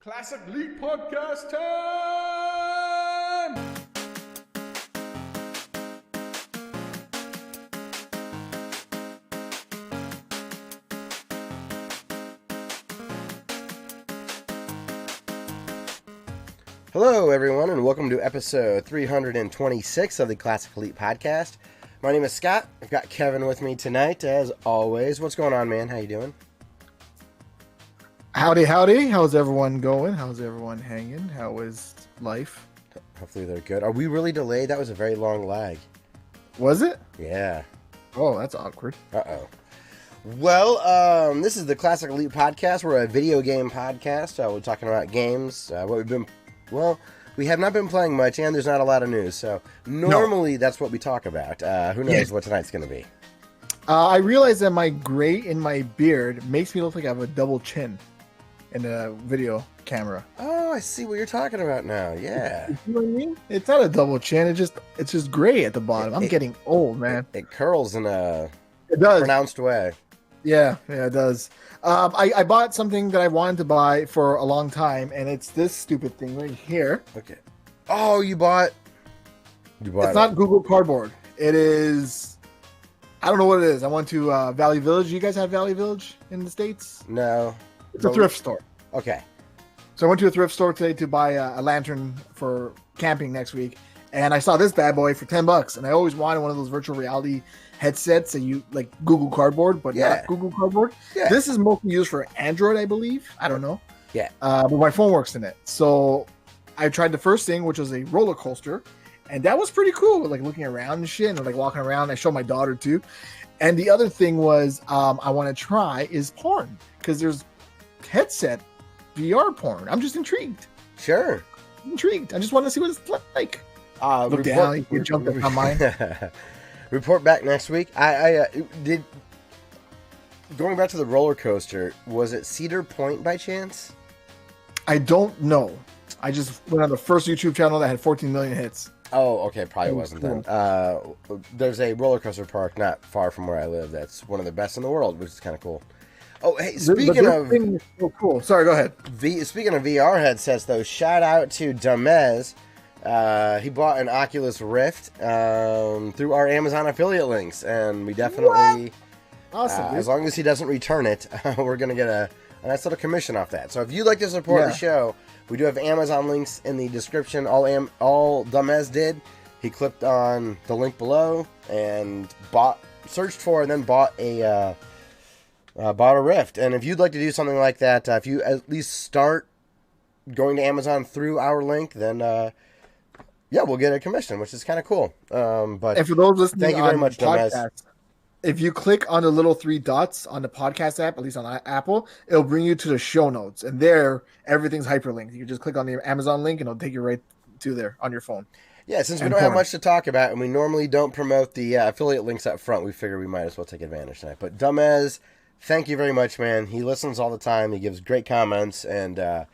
Classic League Podcast time! Hello, everyone, and welcome to episode 326 of the Classic Elite Podcast. My name is Scott. I've got Kevin with me tonight, as always. What's going on, man? How you doing? Howdy, howdy. How's everyone going? How's everyone hanging? How is life? Hopefully they're good. Are we really delayed? That was a very long lag. Was it? Yeah. Oh, that's awkward. Uh-oh. Well, this is the Classic Elite Podcast. We're a video game podcast. We're talking about games. We have not been playing much, and there's not a lot of news. So normally that's what we talk about. Who knows what tonight's going to be. I realize that my gray in my beard makes me look like I have a double chin in a video camera. Oh, I see what you're talking about now. Yeah. You know what I mean? It's not a double chin. It's just gray at the bottom. I'm getting old, man. It curls in a does. pronounced way. Yeah, it does. I bought something that I wanted to buy for a long time, and it's this stupid thing right here. Okay. Oh, you bought It's not Google Cardboard. It is... I don't know what it is. I went to Valley Village. You guys have Valley Village in the States? No. It's a thrift store. Okay. So I went to a thrift store today to buy a lantern for camping next week, and I saw this bad boy for $10. And I always wanted one of those virtual reality headsets that you like Google Cardboard, but not Google Cardboard. Yeah. This is mostly used for Android, I believe. I don't know. Yeah. But my phone works in it. So I tried the first thing, which was a roller coaster, and that was pretty cool. Like looking around and shit, and like walking around. I showed my daughter too. And the other thing was I want to try is porn, because there's headset VR porn. I'm just intrigued. Sure. I just want to see what it's like. Look down, you jumped up on mine. Report back next week. I did. Going back to the roller coaster, was it Cedar Point by chance? I don't know. I just went on the first YouTube channel that had 14 million hits. Oh, okay, probably wasn't then. There's a roller coaster park not far from where I live that's one of the best in the world, which is kind of cool. Oh, hey, speaking of... thing is so cool. Sorry, go ahead. Speaking of VR headsets, though, shout out to Damez. He bought an Oculus Rift through our Amazon affiliate links, and we definitely... Awesome, as long as he doesn't return it, we're going to get a nice little commission off that. So if you'd like to support the show, we do have Amazon links in the description. All Damez did, he clicked on the link below and searched for and then bought a Rift. And if you'd like to do something like that, if you at least start going to Amazon through our link, then we'll get a commission, which is kind of cool. But and for those listening, thank you very much, Damez. If you click on the little three dots on the podcast app, at least on Apple, it'll bring you to the show notes. And there, everything's hyperlinked. You can just click on the Amazon link, and it'll take you right to there on your phone. Yeah, since we don't have much to talk about, and we normally don't promote the affiliate links up front, we figure we might as well take advantage tonight. But Damez, thank you very much, man. He listens all the time. He gives great comments, and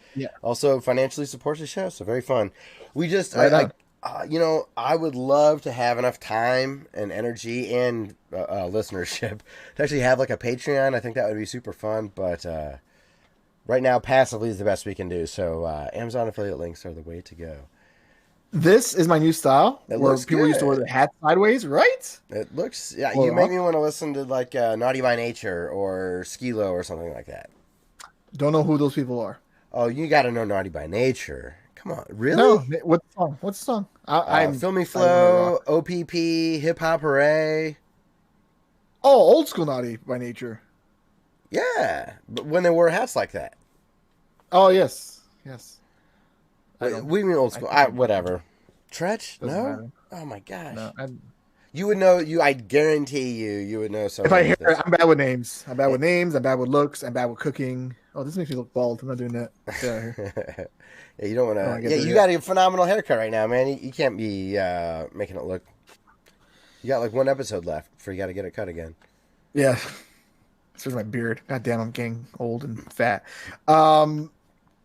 also financially supports the show. So very fun. We just, I would love to have enough time and energy and listenership to actually have like a Patreon. I think that would be super fun. But right now, passively is the best we can do. So Amazon affiliate links are the way to go. This is my new style. Where people used to wear their hat sideways, right? It looks, you make me want to listen to like Naughty by Nature or Skilo or something like that. Don't know who those people are. Oh, you got to know Naughty by Nature. Come on, really? No, what's the song? What's the song? I'm Filmy Flow, OPP, Hip Hop Hooray. Oh, old school Naughty by Nature. Yeah, but when they wore hats like that. Oh, yes. We mean old school. Whatever. Tretch? No? Matter. Oh my gosh. No, you would know. I guarantee you would know something. If I hear it, I'm bad with names. I'm bad with names. I'm bad with looks. I'm bad with cooking. Oh, this makes me look bald. I'm not doing that. Yeah, you don't want to. You got a phenomenal haircut right now, man. You can't be making it look. You got like one episode left before you got to get it cut again. Yeah. This is my beard. God damn, I'm getting old and fat. Corona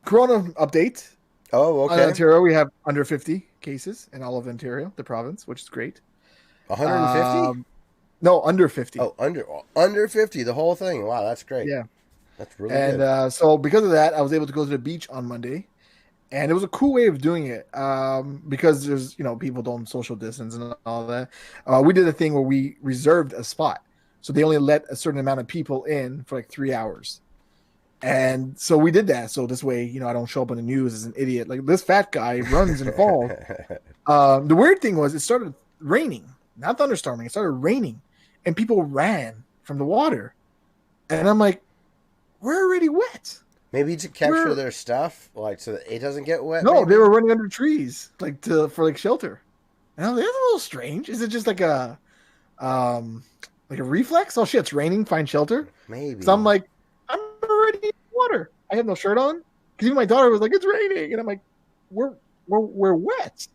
update. Oh, okay. In Ontario, we have under 50 cases in all of Ontario, the province, which is great. 150? No, under 50. Oh, under 50, the whole thing. Wow, that's great. Yeah. That's really And good. so because of that, I was able to go to the beach on Monday, and it was a cool way of doing it because there's people don't social distance and all that. We did a thing where we reserved a spot, so they only let a certain amount of people in for like 3 hours. And so we did that. So this way, I don't show up on the news as an idiot. Like this fat guy runs and falls. The weird thing was it started raining, not thunderstorming. It started raining, and people ran from the water. And I'm like, we're already wet. Maybe to capture their stuff, like so that it doesn't get wet. No, they Maybe. were running under trees, like for like shelter. And I was like, that's a little strange. Is it just um like a reflex? Oh shit, it's raining, find shelter. So I'm Maybe. like, I'm already in water. I have no shirt on. Because even my daughter was like, it's raining. And I'm like, we're wet.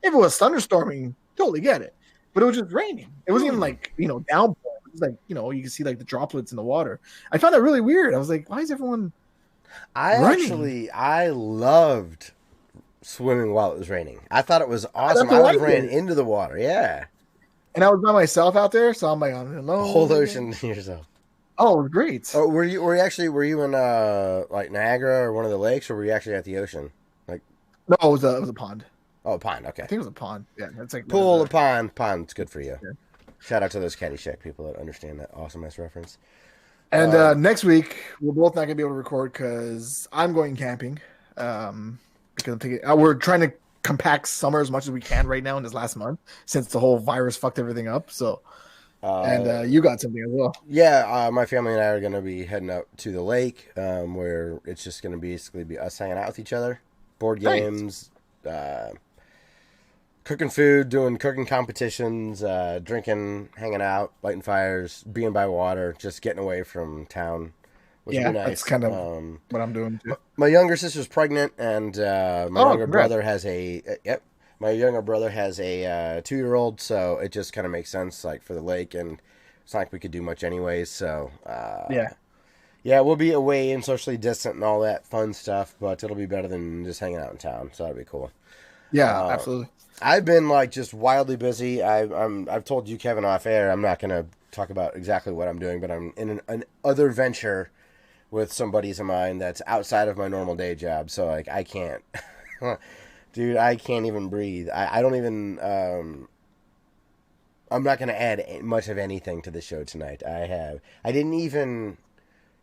If it was thunderstorming, totally get it. But it was just raining. It wasn't even like, downpour. It was like, you can see like the droplets in the water. I found that really weird. I was like, why is everyone running? I loved swimming while it was raining. I thought it was awesome. That's I what would I have ran did. into the water. Yeah. And I was by myself out there, so I'm like, I'm The whole alone ocean again. to yourself. Oh, it was great. Oh, were you in like Niagara or one of the lakes, or were you actually at the ocean? Like, No, it was a pond. oh, a pond. I Okay. think it was a pond. Yeah, that's like one of Pool, a the. pond. Pond's good for you. Yeah. Shout out to those Caddyshack people that understand that awesome ass reference. And Um, next week we're both not gonna be able to record because I'm going camping. Because I'm thinking we're trying to compact summer as much as we can right now in this last month since the whole virus fucked everything up. So, and uh, you got something as well. yeah, my family and I are going to be heading up to the lake, where it's just going to basically be us hanging out with each other, board Nice. games, uh, cooking food, doing cooking competitions, drinking, hanging out, lighting fires, being by water, just getting away from town, which would be Yeah, that's nice. kind of what I'm doing too. My younger sister's pregnant, and my Oh, younger congrats. brother has a yep. My younger brother has a 2-year-old, so it just kind of makes sense, like for the lake, and it's not like we could do much anyways. So Yeah. yeah, we'll be away and socially distant and all that fun stuff, but it'll be better than just hanging out in town. So that'd be cool. Yeah, Uh, absolutely. I've been like just wildly busy. I've told you, Kevin, off air. I'm not gonna talk about exactly what I'm doing, but I'm in an other venture with some buddies of mine that's outside of my normal day job. So like I can't, dude, I can't even breathe. I don't even. I'm not gonna add much of anything to the show tonight. I didn't even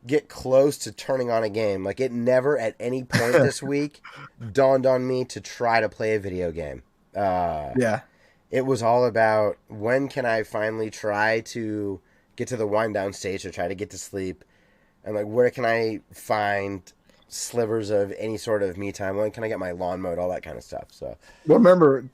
get close to turning on a game. Like it never at any point this week dawned on me to try to play a video game. Yeah. It was all about when can I finally try to get to the wind down stage or try to get to sleep, and like where can I find slivers of any sort of me time? When can I get my lawn mowed? All that kind of stuff. So Well, remember,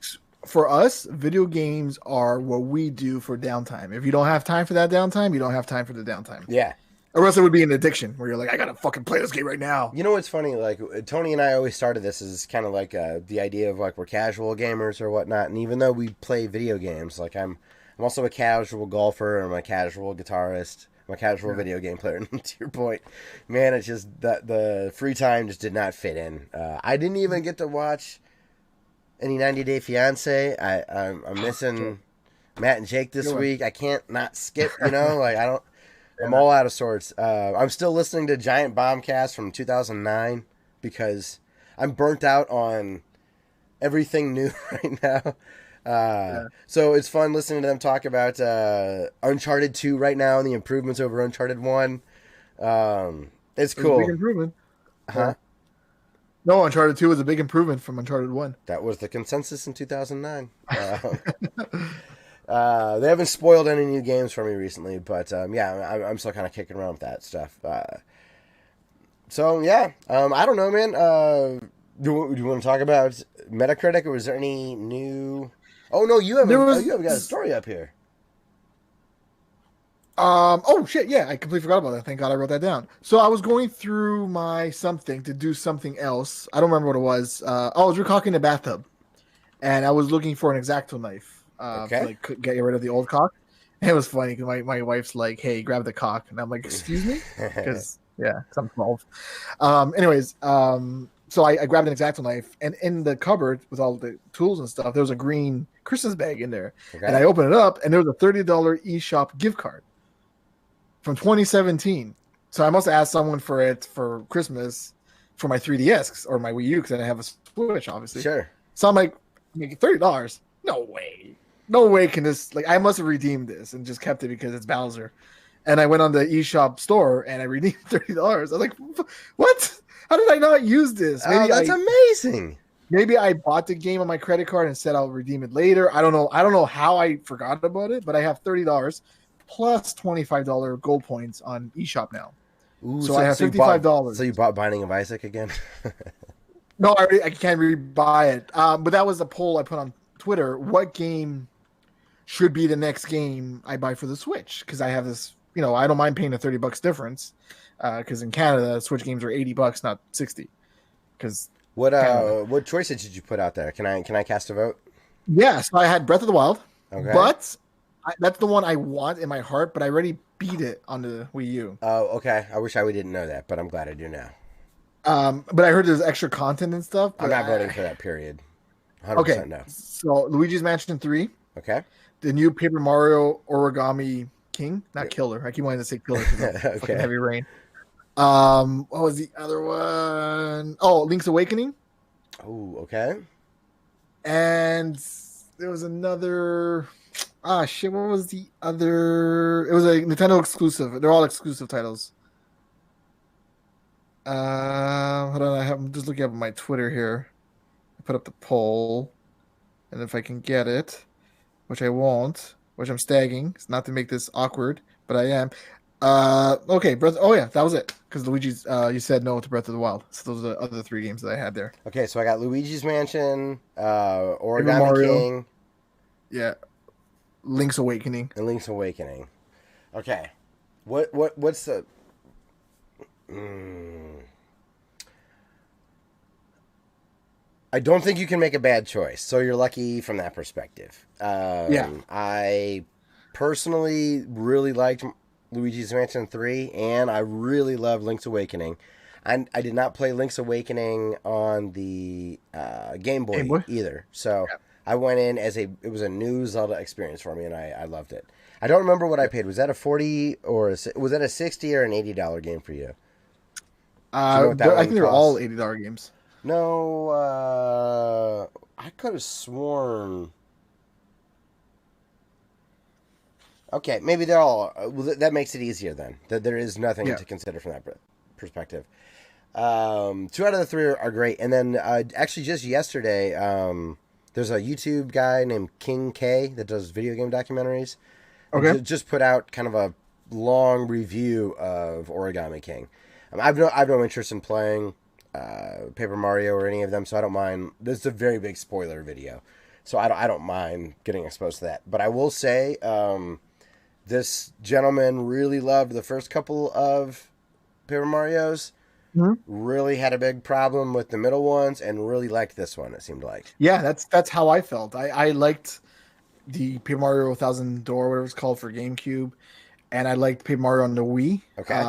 for us, video games are what we do for downtime. If you don't have time for that downtime, you don't have time for the downtime. yeah, Or else it would be an addiction where you're like, I gotta fucking play this game right now. you know what's funny? Like Tony and I always started this as kind of like the idea of like we're casual gamers or whatnot, and even though we play video games, like I'm also a casual golfer. I'm a casual guitarist. I'm a casual Yeah. video game player. And to your point, man, it's just that the free time just did not fit in. I didn't even get to watch any 90 Day Fiance. I'm missing Matt and Jake this Good one. week. I can't not skip. Like I don't. I'm Yeah. all out of sorts. I'm still listening to Giant Bombcast from 2009 because I'm burnt out on everything new right now. Yeah. So it's fun listening to them talk about Uncharted 2 right now and the improvements over Uncharted 1. It's It was a big cool. improvement. Huh? No, Uncharted 2 was a big improvement from Uncharted 1. That was the consensus in 2009. They haven't spoiled any new games for me recently, but yeah, I'm still kind of kicking around with that stuff. So yeah, I don't know, man. Do you want to talk about Metacritic, or was there any new? Oh no, you There haven't. Oh, was you haven't got a story up here. oh shit, yeah, I completely forgot about that. Thank God I wrote that down. So I was going through my something to do something else. I don't remember what it was. I was recocking the bathtub, and I was looking for an X-Acto knife to Okay. like get rid of the old cock. And it was funny because my wife's like, "Hey, grab the cock," and I'm like, "Excuse me," because I'm 12. Anyways, so I grabbed an X-Acto knife, and in the cupboard with all the tools and stuff, there was a green Christmas bag in there, and I opened it up, and there was a $30 eshop gift card from 2017. So I must have asked someone for it for Christmas for my 3DS or my Wii U because I have a Switch, obviously. Sure. So I'm like, $30? No way. No way can this, like, I must have redeemed this and just kept it because it's Bowser. And I went on the eShop store and I redeemed $30. I was like, what? How did I not use this? Oh, that's amazing. Maybe I bought the game on my credit card and said I'll redeem it later. I don't know. I don't know how I forgot about it, but I have $30 plus $25 gold points on eShop now. Ooh, so I have $55. So you bought Binding of Isaac again? No, I can't rebuy it. But that was a poll I put on Twitter. What game should be the next game I buy for the Switch? Because I have this, I don't mind paying the $30 difference. Because in Canada, Switch games are $80, not 60. Because what choices did you put out there? Can I cast a vote? Yeah, so I had Breath of the Wild, okay. But that's the one I want in my heart. But I already beat it on the Wii U. Oh, okay. I wish I didn't know that, but I'm glad I do now. But I heard there's extra content and stuff. I'm not voting for that. Period. 100% okay, no. So Luigi's Mansion 3. Okay. The new Paper Mario Origami King, not Killer. I keep wanting to say Killer because okay. Fucking Heavy Rain. What was the other one? Oh, Link's Awakening. Oh, okay. And there was another. Shit! What was the other? It was a Nintendo exclusive. They're all exclusive titles. Hold on. I'm just looking up my Twitter here. I put up the poll, and if I can get it, which I won't, which I'm stagging. It's not to make this awkward, but I am. Okay, that was it. Because Luigi's, you said no to Breath of the Wild. So those are the other 3 games that I had there. Okay, so I got Luigi's Mansion, Origami King. Yeah. Link's Awakening. And Link's Awakening. Okay. What's the... I don't think you can make a bad choice, so you're lucky from that perspective. Yeah. I personally really liked Luigi's Mansion 3, and I really love Link's Awakening. I did not play Link's Awakening on the Game Boy either, so I went in it was a new Zelda experience for me, and I loved it. I don't remember what I paid. Was that a $40 or was that a $60 or an $80 game for you? I think they're all $80 games. No, I could have sworn. Okay, maybe they're all. Well, that makes it easier then. That there is nothing to consider from that perspective. 2 out of the 3 are great, and then actually just yesterday, there's a YouTube guy named King K that does video game documentaries. Okay, just put out kind of a long review of Origami King. I've no interest in playing Paper Mario or any of them, so I don't mind. This is a very big spoiler video, so I don't mind getting exposed to that. But I will say, this gentleman really loved the first couple of Paper Marios. Mm-hmm. Really had a big problem with the middle ones, and really liked this one. It seemed like. Yeah, that's how I felt. I liked the Paper Mario 1000 Door, whatever it's called, for GameCube. And I liked Paper Mario on the Wii. Okay.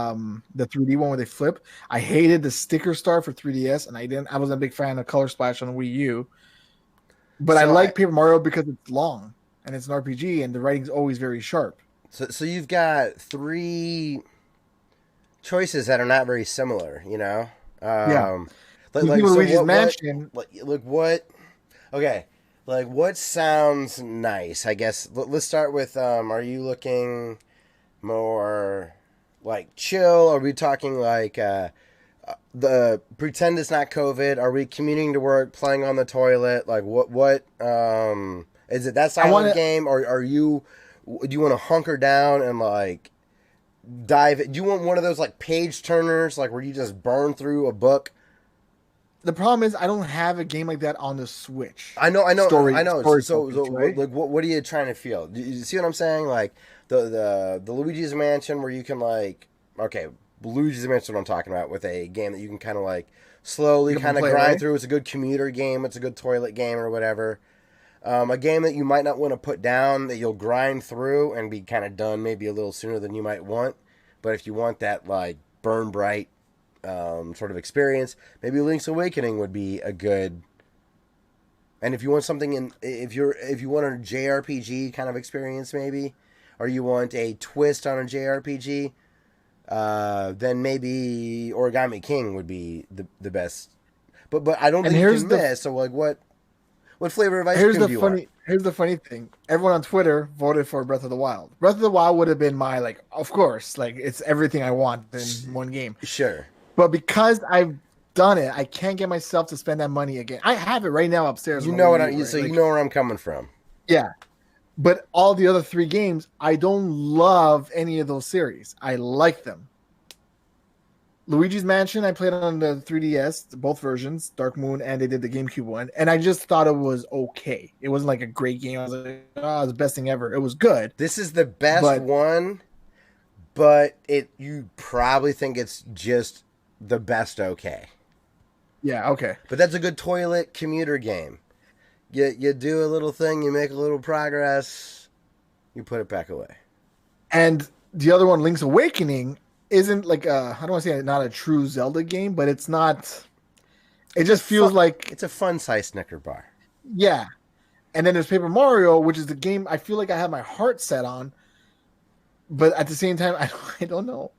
The 3D one where they flip. I hated the sticker star for 3DS, and I wasn't a big fan of Color Splash on the Wii U. But I like Paper Mario because it's long and it's an RPG, and the writing's always very sharp. So you've got 3 choices that are not very similar, Yeah. Like Luigi's Mansion. Okay. Like, what sounds nice? I guess let's start with. Are you looking more like chill? Are we talking like the pretend it's not COVID? Are we commuting to work, playing on the toilet? Like what is it? That style of game, or do you want to hunker down and like dive? Do you want one of those like page turners, like where you just burn through a book? The problem is I don't have a game like that on the Switch. I know. Story So right? like, what are you trying to feel? Do you see what I'm saying? Like the Luigi's Mansion, where you can like, okay, Luigi's Mansion, what I'm talking about, with a game that you can kind of like slowly kind of grind through. It's a good commuter game. It's a good toilet game or whatever. A game that you might not want to put down, that you'll grind through and be kind of done maybe a little sooner than you might want. But if you want that like burn bright sort of experience, maybe Link's Awakening would be a good. And if you want something if you want a JRPG kind of experience, maybe, or you want a twist on a JRPG, then maybe Origami King would be the best. But I don't And think you here's can the miss. So like what flavor of ice cream do you want? here's the funny thing. Everyone on Twitter voted for Breath of the Wild. Breath of the Wild would have been my like, of course, like it's everything I want in one game. Sure. But because I've done it, I can't get myself to spend that money again. I have it right now upstairs. You on know the what Wii I U, right? so Like, you know where I'm coming from. yeah. But all the other 3 games, I don't love any of those series. I like them. Luigi's Mansion, I played on the 3DS, both versions, Dark Moon, and they did the GameCube one, and I just thought it was okay. It wasn't like a great game. I was like, oh, it's the best thing ever. It was good. This is the best one, but you probably think it's just the best okay. Yeah, okay. But that's a good toilet commuter game. You do a little thing, you make a little progress, you put it back away. And the other one, Link's Awakening, isn't like I don't want to say not a true Zelda game, but it's not. It just feels like it's a fun size Snicker bar. Yeah, and then there's Paper Mario, which is the game I feel like I have my heart set on, but at the same time, I don't know.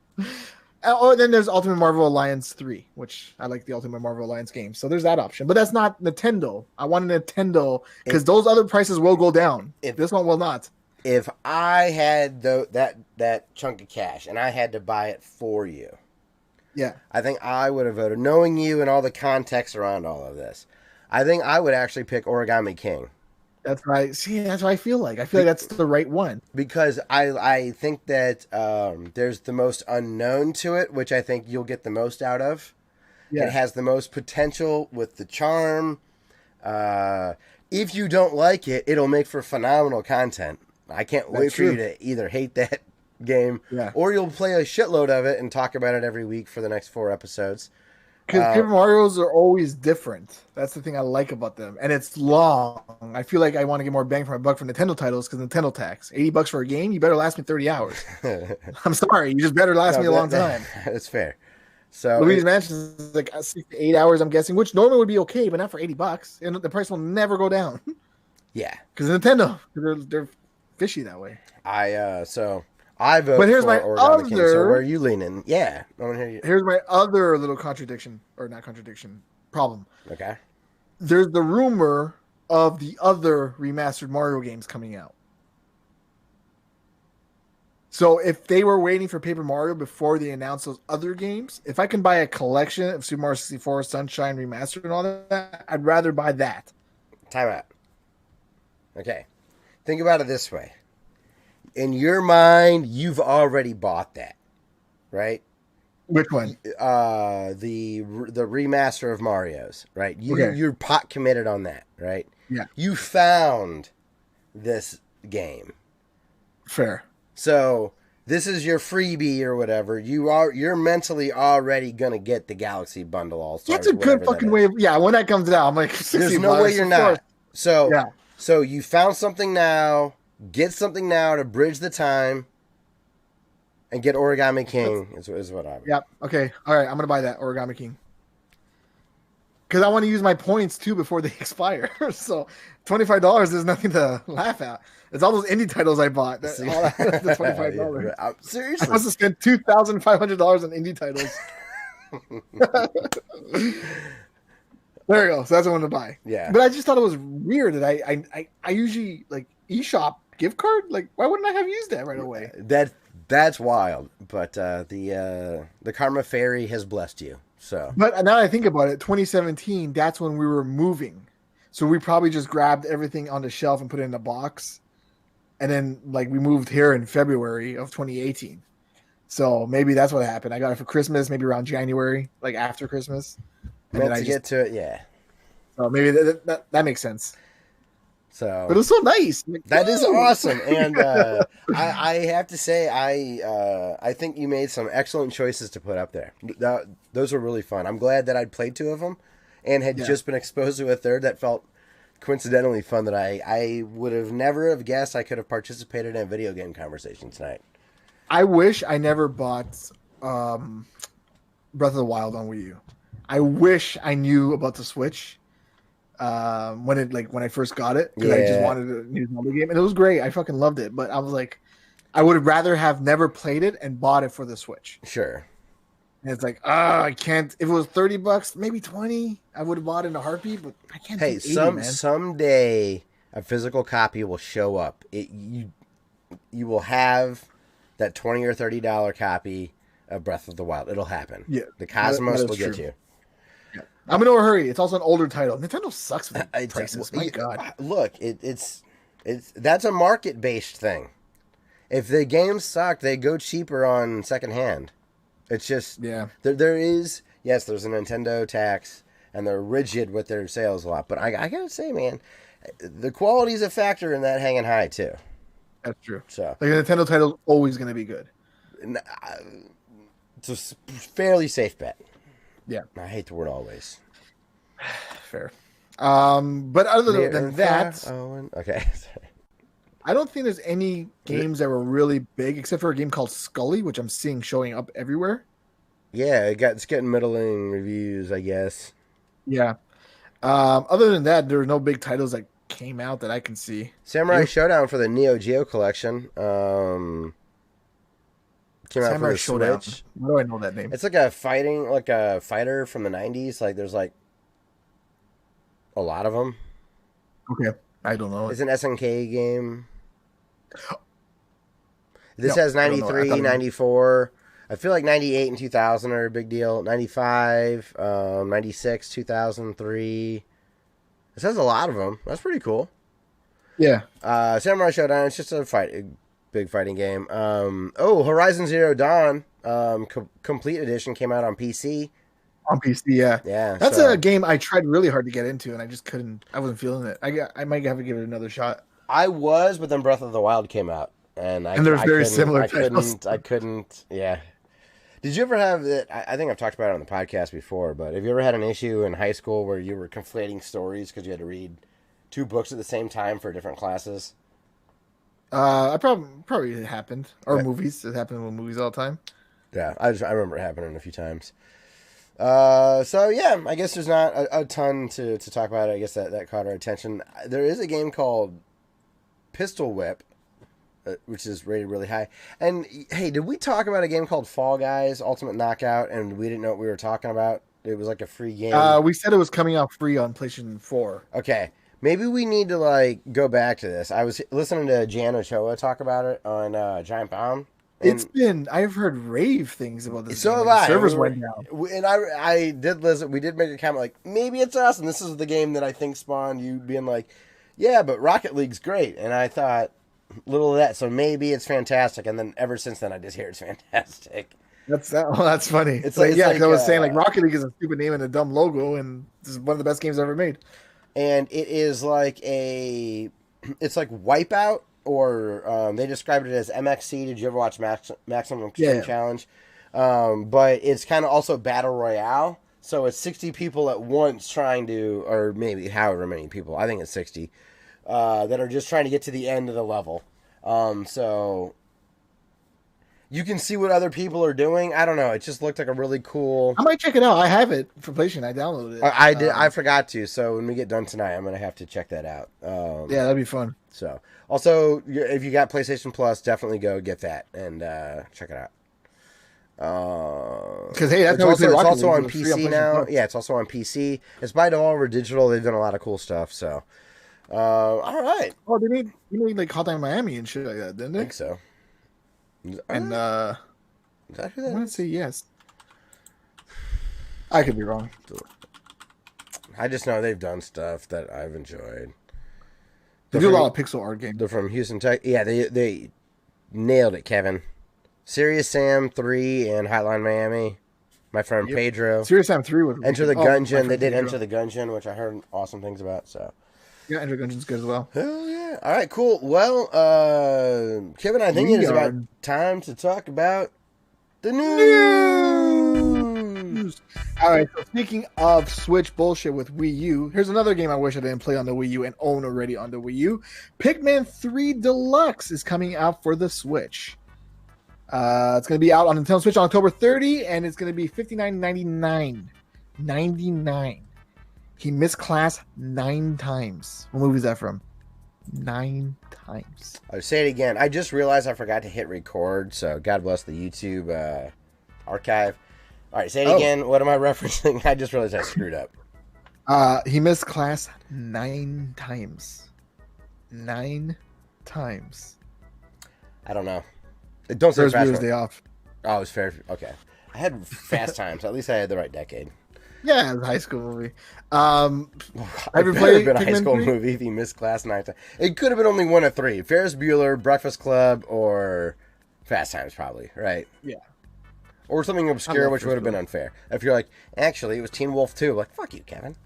Oh, then there's Ultimate Marvel Alliance 3, which I like the Ultimate Marvel Alliance game. So there's that option, but that's not Nintendo. I want a Nintendo because those other prices will go down. This one will not. If I had that chunk of cash and I had to buy it for you, yeah, I think I would have voted. Knowing you and all the context around all of this, I think I would actually pick Origami King. That's right. See, that's what I feel like. I feel like that's the right one because I think that there's the most unknown to it, which I think you'll get the most out of. Yeah. It has the most potential with the charm. If you don't like it, it'll make for phenomenal content. I can't wait for you to either hate that game or you'll play a shitload of it and talk about it every week for the next 4 episodes. Because Paper Marios are always different. That's the thing I like about them. And it's long. I feel like I want to get more bang for my buck for Nintendo titles because Nintendo tax. $80 for a game? You better last me 30 hours. I'm sorry. You just better last me a long time. That's fair. So Luigi's Mansion is like 6 to 8 hours, I'm guessing, which normally would be okay, but not for $80. And the price will never go down. Yeah. Because Nintendo, they're fishy that way. I vote but here's for my Origami other. King, so where are you leaning? Yeah, I want to hear you. Here's my other little problem. Okay. There's the rumor of the other remastered Mario games coming out. So if they were waiting for Paper Mario before they announced those other games, if I can buy a collection of Super Mario 64, Sunshine Remastered, and all that, I'd rather buy that. Time out. Okay. Think about it this way. In your mind, you've already bought that, right? Which one? The remaster of Mario's, right? You're pot committed on that, right? Yeah. You found this game. Fair. So this is your freebie or whatever. You're mentally already gonna get the Galaxy Bundle All Stars. That's a good fucking way. Yeah, when that comes out, I'm like, there's no way you're not. So yeah. So you found something now. Get something now to bridge the time, and get Origami King is what I would. Yep. Okay. All right. I'm gonna buy that Origami King because I want to use my points too before they expire. So $25 is nothing to laugh at. It's all those indie titles I bought. That's the $25. Yeah, seriously, I must have spent $2,500 on indie titles. There you go. So that's what I want to buy. Yeah. But I just thought it was weird that I usually like eshop gift card. Like, why wouldn't I have used that right away? That's wild. But the Karma Fairy has blessed you. So. But now I think about it, 2017. That's when we were moving. So we probably just grabbed everything on the shelf and put it in a box, and then like we moved here in February of 2018. So maybe that's what happened. I got it for Christmas, maybe around January, like after Christmas. Meant to get to it, yeah. So maybe that makes sense. So, but it's so nice. Like, that is awesome, and I have to say, I think you made some excellent choices to put up there. Those were really fun. I'm glad that I'd played 2 of them, and had just been exposed to a third that felt coincidentally fun. That I would have never have guessed I could have participated in a video game conversation tonight. I wish I never bought Breath of the Wild on Wii U. I wish I knew about the Switch when I first got it, because I just wanted a new Zelda game, and it was great. I fucking loved it, but I was like, I would rather have never played it and bought it for the Switch. Sure. And it's like, I can't. If it was $30, maybe 20, I would have bought it in a heartbeat. But I can't. Hey, do 80, man. someday a physical copy will show up. You will have that $20 or $30 copy of Breath of the Wild. It'll happen. Yeah, the Cosmos will true. get you. Yeah. I'm in no hurry. It's also an older title. Nintendo sucks with the prices. My God. Look, it's that's a market based thing. If the games suck, they go cheaper on secondhand. It's just there's a Nintendo tax, and they're rigid with their sales a lot. But I gotta say, man, the quality is a factor in that hanging high too. That's true. So like a Nintendo title is always going to be good. It's a fairly safe bet. Yeah, I hate the word always. Fair. But other than that, okay. I don't think there's any games that were really big except for a game called Scully, which I'm seeing showing up everywhere. Yeah, it's getting middling reviews, I guess. Yeah. Other than that, there were no big titles that came out that I can see. Samurai Showdown for the Neo Geo collection. Came out Samurai for the Showdown. Switch. Why do I know that name? It's like a fighter from the 90s. Like there's like a lot of them. Okay. I don't know. It's an SNK game. This has 93, 94. I feel like 98 and 2000 are a big deal. 95, 96, 2003. This has a lot of them. That's pretty cool. Yeah. Samurai Showdown, it's just a big fighting game. Horizon Zero Dawn, Complete Edition came out on PC. On PC, yeah. Yeah. That's a game I tried really hard to get into, and I just couldn't. I wasn't feeling it. I might have to give it another shot. I was, but then Breath of the Wild came out. And there's very similar I couldn't, yeah. Did you ever have that? I think I've talked about it on the podcast before, but have you ever had an issue in high school where you were conflating stories because you had to read 2 books at the same time for different classes? I probably happened. Or movies. It happened with movies all the time. Yeah, I remember it happening a few times. So yeah, I guess there's not a ton to talk about. I guess that caught our attention. There is a game called Pistol Whip, which is rated really high. And hey, did we talk about a game called Fall Guys Ultimate Knockout and we didn't know what we were talking about? It was like a free game. We said it was coming out free on PlayStation 4. Okay. Maybe we need to go back to this. I was listening to Jan Ochoa talk about it on Giant Bomb. I've heard rave things about this. So game. have I. Servers went down. And I did listen. We did make a comment like, maybe it's us. And this is the game that I think spawned you being like, yeah, but Rocket League's great. And I thought, little of that. So maybe it's fantastic. And then ever since then, I just hear it's fantastic. That's funny. It's like, I was saying like Rocket League is a stupid name and a dumb logo, and this is one of the best games ever made. And it is like it's like Wipeout, or they described it as MXC. Did you ever watch Maximum Extreme Challenge? But it's kind of also Battle Royale. So it's 60 people at once trying to, or maybe however many people, I think it's 60, that are just trying to get to the end of the level. So you can see what other people are doing. I don't know. It just looked like a really cool. I might check it out. I have it for PlayStation. I downloaded it. I did. I forgot to. So when we get done tonight, I'm gonna have to check that out. Yeah, that'd be fun. So also, if you got PlayStation Plus, definitely go get that and check it out. Because hey, that's how we play Rocket League. It's also on PC now. Yeah, it's also on PC. It's by Devolver Digital. They've done a lot of cool stuff. So, all right. Oh, they made like Hotline Miami and shit like that, didn't they? I think so. And is that who that I want to say yes. I could be wrong. I just know they've done stuff that I've enjoyed. They do a lot of pixel art games. They're from Houston, Texas. Yeah, they nailed it, Kevin. Serious Sam 3 and Hotline Miami. My friend Pedro. Serious Sam 3 was Enter the Gungeon. They did Enter the Gungeon, which I heard awesome things about. So yeah, Enter the Gungeon's good as well. Hell yeah! All right, cool. Well, Kevin, I think it is about time to talk about the news. All right. So speaking of Switch bullshit with Wii U, here's another game I wish I didn't play on the Wii U and own already on the Wii U. Pikmin 3 Deluxe is coming out for the Switch. It's going to be out on Nintendo Switch on October 30, and it's going to be $59.99. 99. He missed class 9 times. What movie is that from? 9 times. I'll say it again. I just realized I forgot to hit record, so God bless the YouTube archive. All right, say it again. What am I referencing? I just realized I screwed up. He missed class 9 times. 9 times. I don't know. Don't say Ferris fast. Bueller's Day Off. Oh, it was fair. Okay. I had Fast Times. At least I had the right decade. Yeah, it was a high school movie. Have you played a high school movie if you missed class 9 times? It could have been only one of 3. Ferris Bueller, Breakfast Club, or Fast Times, probably, right? Yeah. Or something obscure, which would have been unfair. If you're like, actually, it was Teen Wolf 2. Like, fuck you, Kevin.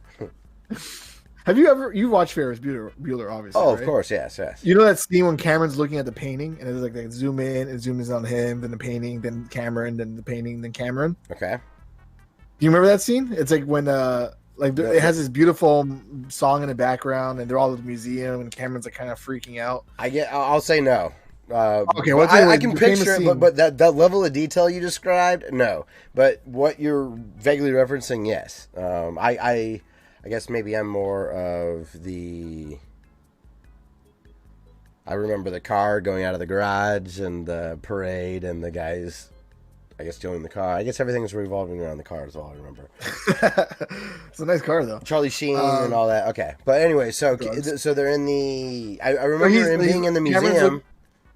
Have you watched Ferris Bueller, obviously? Oh, right? Of course, yes. You know that scene when Cameron's looking at the painting, and it's like they zoom in, and zoom in on him, then the painting, then Cameron, then the painting, then Cameron? Okay. Do you remember that scene? It's like when it has this beautiful song in the background, and they're all at the museum, and Cameron's like kind of freaking out. I'll say no. Okay, well, I can picture it, but that level of detail you described, no. But what you're vaguely referencing, yes. I guess maybe I'm more of the. I remember the car going out of the garage and the parade and the guys, I guess, stealing the car. I guess everything's revolving around the car is all I remember. It's a nice car, though. Charlie Sheen and all that. Okay. But anyway, so they're in the. I remember him being in the museum.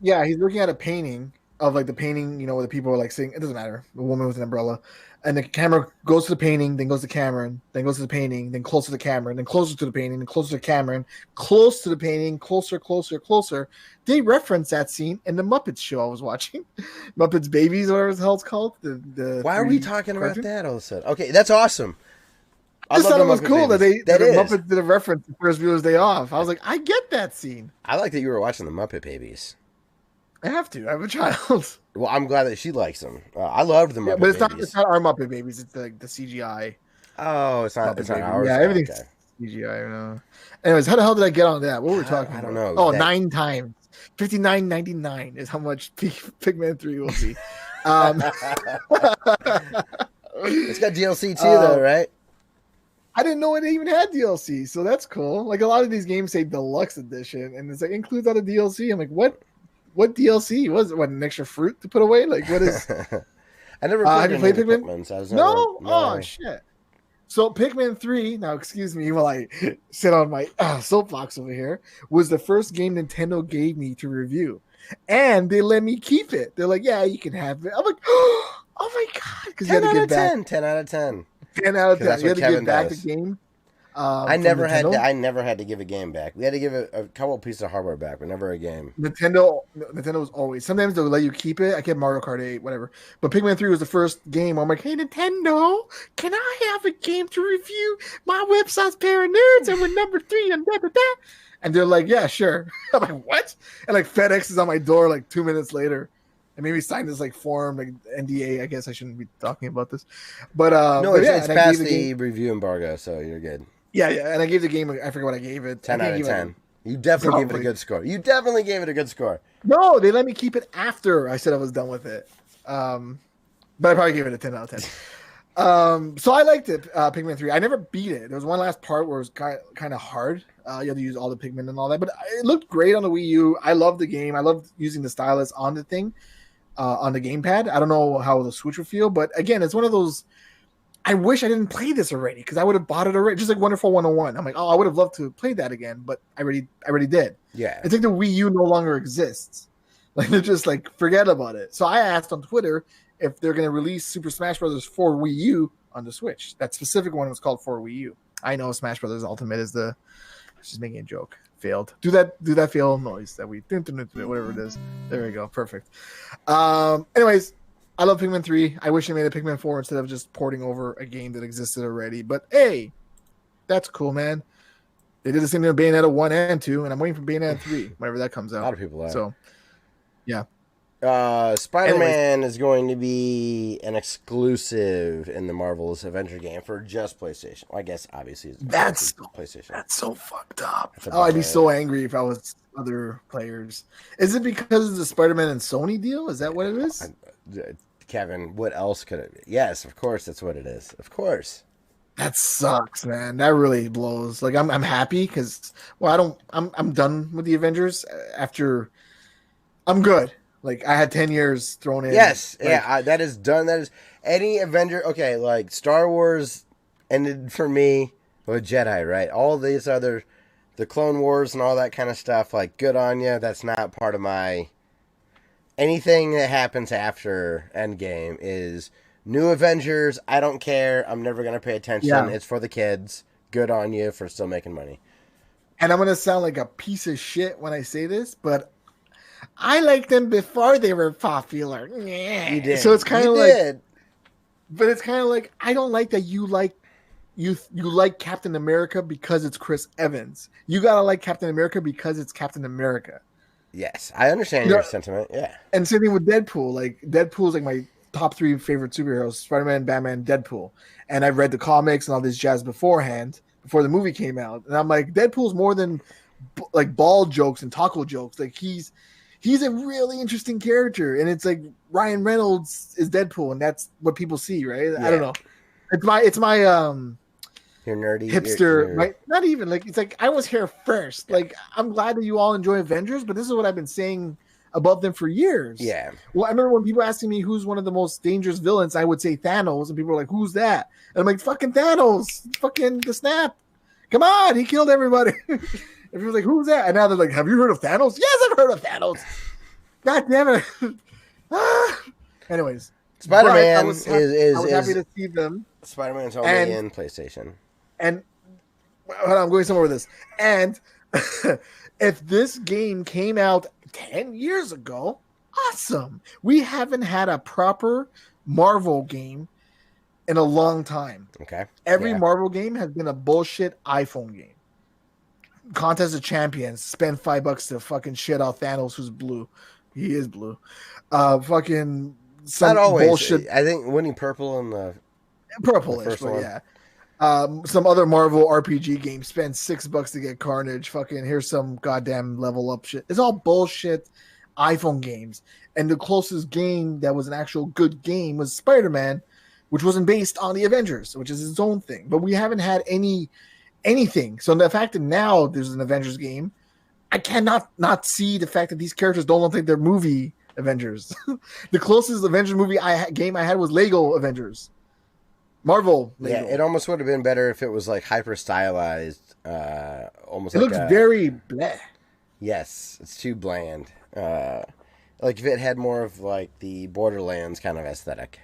He's looking at a painting of like the painting, where the people are like singing. It doesn't matter. The woman with an umbrella. And the camera goes to the painting, then goes to Cameron, then goes to the painting, then closer to Cameron, then closer to the painting, then closer to Cameron, close to the painting, closer. They reference that scene in the Muppets show I was watching. Muppets Babies, or whatever the hell it's called. Why are we talking about that all of a sudden? Okay, that's awesome. I just thought it was cool that the Muppets did a reference to Ferris Bueller's Day Off. I was like, I get that scene. I like that you were watching the Muppet Babies. I have to. I have a child. Well, I'm glad that she likes them. I loved the Muppet but Babies. It's not our Muppet Babies. It's the CGI. Oh, it's not ours. Yeah, everything's CGI. I know. Anyways, how the hell did I get on that? What were we talking about? I don't know. Oh, 9 times. $59.99 is how much Pikmin 3 will be. It's got DLC too, though, right? I didn't know it even had DLC, so that's cool. Like a lot of these games say deluxe edition, and it's like includes all the DLC. I'm like, what DLC? Was it an extra fruit to put away? Like, what is? I never played, have you played Pikmin? So no? Oh shit! So Pikmin 3. Now, excuse me while I sit on my soapbox over here. Was the first game Nintendo gave me to review, and they let me keep it. They're like, "Yeah, you can have it." I'm like, "Oh my god!" Because 10 out of 10. 10 out of 10. 10 out of 10. You had to give back the game. I never had to give a game back. We had to give a couple pieces of hardware back, but never a game. Nintendo was always. Sometimes they'll let you keep it. I kept Mario Kart 8, whatever. But Pikmin 3 was the first game where I'm like, hey, Nintendo, can I have a game to review? My website's Pair of Nerds, and we're number 3 and da da da. And they're like, yeah, sure. I'm like, what? And like FedEx is on my door like 2 minutes later. And maybe sign this like form, like NDA. I guess I shouldn't be talking about this, but no, it's past the review embargo, so you're good. Yeah, and I gave the game. I forget what I gave it. 10 out of 10. You definitely gave it a good score. You definitely gave it a good score. No, they let me keep it after I said I was done with it. But I probably gave it a 10 out of 10. So I liked it, Pikmin 3. I never beat it. There was one last part where it was kind of hard. You had to use all the Pikmin and all that, but it looked great on the Wii U. I loved the game. I loved using the stylus on the thing. On the gamepad. I don't know how the Switch would feel, but again, it's one of those. I wish I didn't play this already because I would have bought it already. Just like Wonderful 101. I'm like, oh, I would have loved to play that again, but I already did. Yeah, it's like the Wii U no longer exists. Like they're just like forget about it. So I asked on Twitter if they're going to release Super Smash Bros. For Wii U on the Switch. That specific one was called for Wii U. I know Smash Bros. Ultimate is the. Just making a joke. Failed. Do that fail noise that we whatever it is. There we go. Perfect. Anyways, I love Pikmin 3. I wish they made a Pikmin 4 instead of just porting over a game that existed already. But hey, that's cool, man. They did the same thing with Bayonetta 1 and 2, and I'm waiting for Bayonetta 3 whenever that comes out. A lot of people are. So, yeah. Spider-Man is going to be an exclusive in the Marvel's Avenger game for just PlayStation. Well, I guess obviously that's PlayStation. That's so fucked up. I'd be so angry if I was other players. Is it because of the Spider-Man and Sony deal? Is that what it is? Kevin, what else could it be? Yes, of course that's what it is. Of course. That sucks, man. That really blows. Like I'm happy because I'm done with the Avengers after I'm good. Like I had 10 years thrown in. Yes, yeah, Like that is done. That is any Avenger. Okay, like Star Wars ended for me with Jedi, right? All these other, the Clone Wars and all that kind of stuff. Like, good on you. That's not part of my. Anything that happens after Endgame is new Avengers. I don't care. I'm never gonna pay attention. yeah. It's for the kids. Good on you for still making money. And I'm gonna sound like a piece of shit when I say this, but I liked them before they were popular. You did. So it's kind You of like, did. but it's kind of like I don't like that you like Captain America because it's Chris Evans. You gotta like Captain America because it's Captain America. Yes, I understand You your know, sentiment. Yeah. and same thing with Deadpool. Like Deadpool's like my top three favorite superheroes: Spider-Man, Batman, Deadpool. And I've read the comics and all this jazz beforehand, before the movie came out. And I'm like, Deadpool's more than like ball jokes and taco jokes. Like he's a really interesting character, and it's like Ryan Reynolds is Deadpool, and that's what people see, right? Yeah. I don't know. It's my You're nerdy. hipster, You're... right? Not even like it's like I was here first. Like I'm glad that you all enjoy Avengers, but this is what I've been saying about them for years. Yeah. Well, I remember when people asking me who's one of the most dangerous villains, I would say Thanos, and people were like, "Who's that?" And I'm like, "Fucking Thanos, fucking the snap. Come on, he killed everybody." And people were like, "Who's that?" And now they're like, "Have you heard of Thanos?" Yes, I've heard of Thanos. God damn it. Anyways, Spider-Man I was happy to see them. Spider-Man's only in PlayStation. And hold on, I'm going somewhere with this. And if this game came out 10 years ago, awesome. We haven't had a proper Marvel game in a long time. Okay. Every Marvel game has been a bullshit iPhone game. Contest of Champions, spend $5 to fucking shit out Thanos, who's blue. He is blue. Fucking some Not always. bullshit. I think winning purple in the Purplish, first but one. yeah. Some other Marvel RPG game, spend $6 to get Carnage. Fucking here's some goddamn level up shit. It's all bullshit iPhone games. And the closest game that was an actual good game was Spider-Man, which wasn't based on the Avengers, which is its own thing. But we haven't had anything. So the fact that now there's an Avengers game, I cannot not see the fact that these characters don't look like they're movie Avengers. The closest Avengers movie game I had was Lego Avengers. Marvel Lego. Yeah, it almost would have been better if it was like hyper stylized. Almost it like looks very bleh. Yes, it's too bland. Like if it had more of like the Borderlands kind of aesthetic.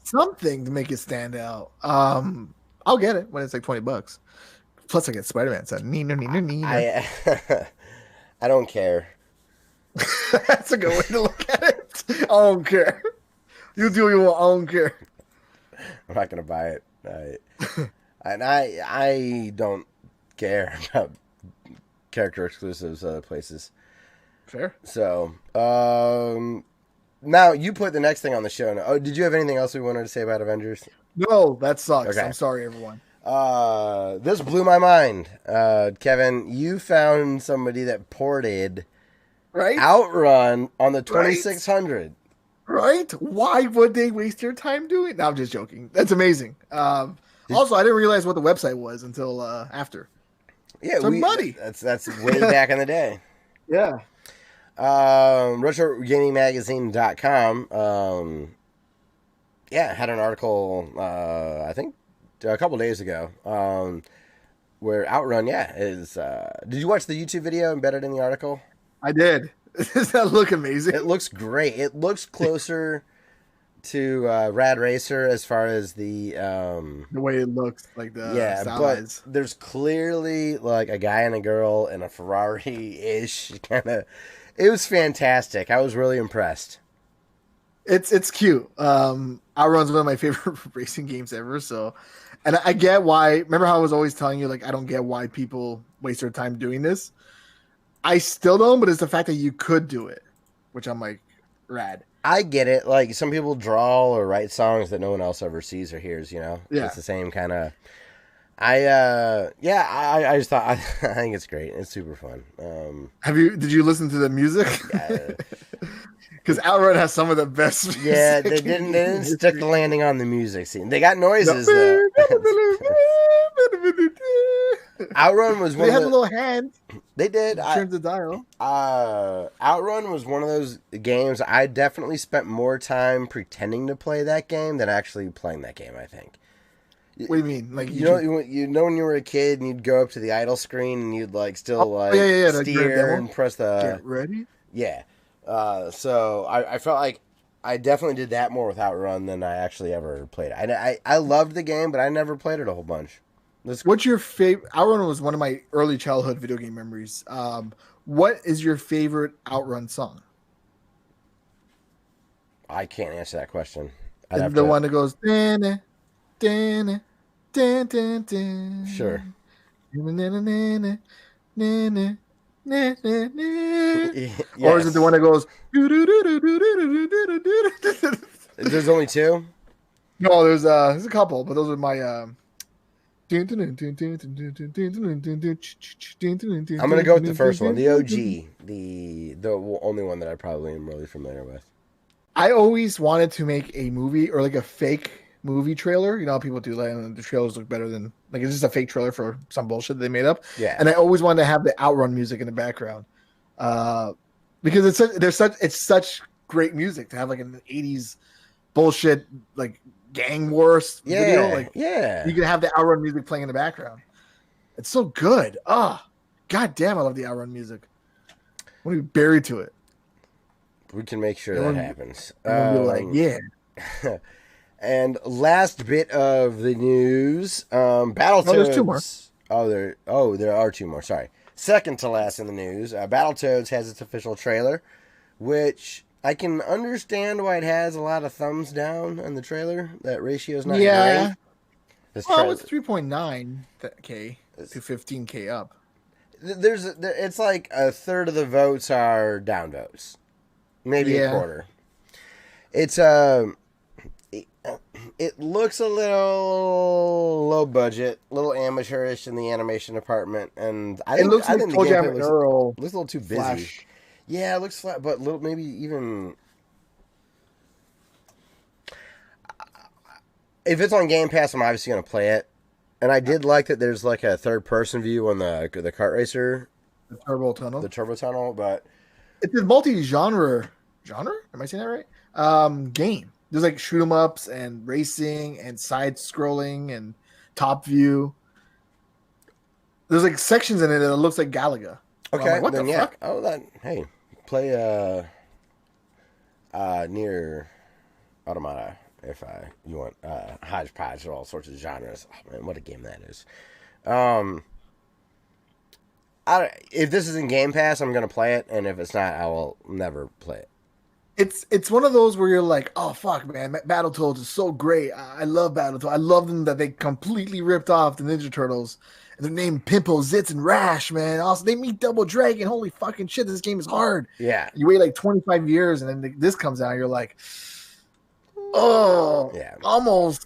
Something to make it stand out. I'll get it when it's like $20. Plus I get Spider-Man. So I don't care. That's a good way to look at it. I don't care. You do what you want. I don't care. I'm not gonna buy it. I don't care about character exclusives other places. Fair. So now you put the next thing on the show. Oh, did you have anything else we wanted to say about Avengers? No, that sucks. Okay. I'm sorry, everyone. This blew my mind. Kevin, you found somebody that ported Outrun on the 2600. Right? Why would they waste their time doing it? No, I'm just joking. That's amazing. Also, I didn't realize what the website was until after. Yeah, money. That's way back in the day. Yeah. RetroGamingMagazine.com. Had an article, I think a couple days ago, where Outrun, is. Did you watch the YouTube video embedded in the article? I did. Does that look amazing? It looks great. It looks closer to Rad Racer as far as the way it looks, like the but there's clearly like a guy and a girl in a Ferrari-ish kind of. It was fantastic. I was really impressed. It's cute. Outrun's one of my favorite racing games ever. So, and I get why. Remember how I was always telling you, like, I don't get why people waste their time doing this. I still don't, but it's the fact that you could do it, which I'm like, rad. I get it. Like, some people draw or write songs that no one else ever sees or hears, you know? Yeah. It's the same kind of... I just thought... I think it's great. It's super fun. Did you listen to the music? Yeah. Because Outrun has some of the best music. Yeah, they didn't stick the landing on the music scene. They got noises though. Outrun was one They of had a little hand. They did. Turn the dial. Outrun was one of those games I definitely spent more time pretending to play that game than actually playing that game, I think. What do you mean? Like you know when you were a kid and you'd go up to the idle screen and you'd like still steer and press the get ready. Yeah. So I felt like I definitely did that more with Outrun than I actually ever played it. I loved the game, but I never played it a whole bunch. What's your favorite? Outrun was one of my early childhood video game memories. What is your favorite Outrun song? I can't answer that question. The one that goes dan dan dan dan dan. Sure. Yes. Or is it the one that goes? There's only two. No, there's a couple, but those are my. I'm gonna go with the first one, the OG, the only one that I probably am really familiar with. I always wanted to make a movie or like a fake movie trailer. You know how people do that, and the trailers look better than like it's just a fake trailer for some bullshit they made up. Yeah. And I always wanted to have the Outrun music in the background, because it's such great music to have like an '80s bullshit like gang wars video. Like you can have the Outrun music playing in the background. It's so good. God damn, I love the Outrun music. I want to be buried to it. We can make sure that happens. Yeah. And last bit of the news, Battletoads. Oh, there's two more. There are two more. Sorry. Second to last in the news, Battletoads has its official trailer, which I can understand why it has a lot of thumbs down in the trailer. That ratio is not great. It's 3.9K to 15K up. It's like a third of the votes are down votes. Maybe a quarter. It's it looks a little low budget, a little amateurish in the animation department, and I think the gameplay looks a little too busy. Flash. Yeah, it looks flat, but little maybe even if it's on Game Pass, I'm obviously gonna play it. And I did like that there's like a third person view on the kart racer, the turbo tunnel, but it's a multi-genre. Am I saying that right? Game. There's like shoot 'em ups and racing and side scrolling and top view. There's like sections in it that looks like Galaga. Okay, like, what the fuck? Oh, hey, play near Automata if you want hodgepodge of all sorts of genres. Oh man, what a game that is. If this is in Game Pass, I'm gonna play it, and if it's not, I will never play it. It's one of those where you're like, oh fuck, man, Battletoads is so great. I love Battletoads. I love them that they completely ripped off the Ninja Turtles. And they're named Pimple, Zitz, and Rash, man. Also, they meet Double Dragon. Holy fucking shit, this game is hard. Yeah. You wait like 25 years, and then this comes out, you're like, oh, yeah, almost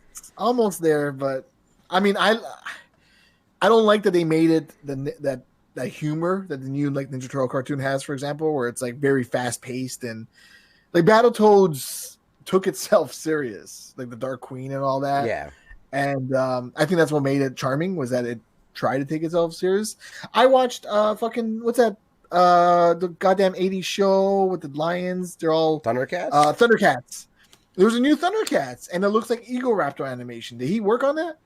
there. But I mean, I don't like that they made it that humor that the new like Ninja Turtle cartoon has, for example, where it's like very fast paced and like Battletoads took itself serious, like the Dark Queen and all that. Yeah. And I think that's what made it charming, was that it tried to take itself serious. I watched fucking what's that? The goddamn 80s show with the lions. They're all Thundercats? Thundercats. There was a new Thundercats, and it looks like Egoraptor animation. Did he work on that?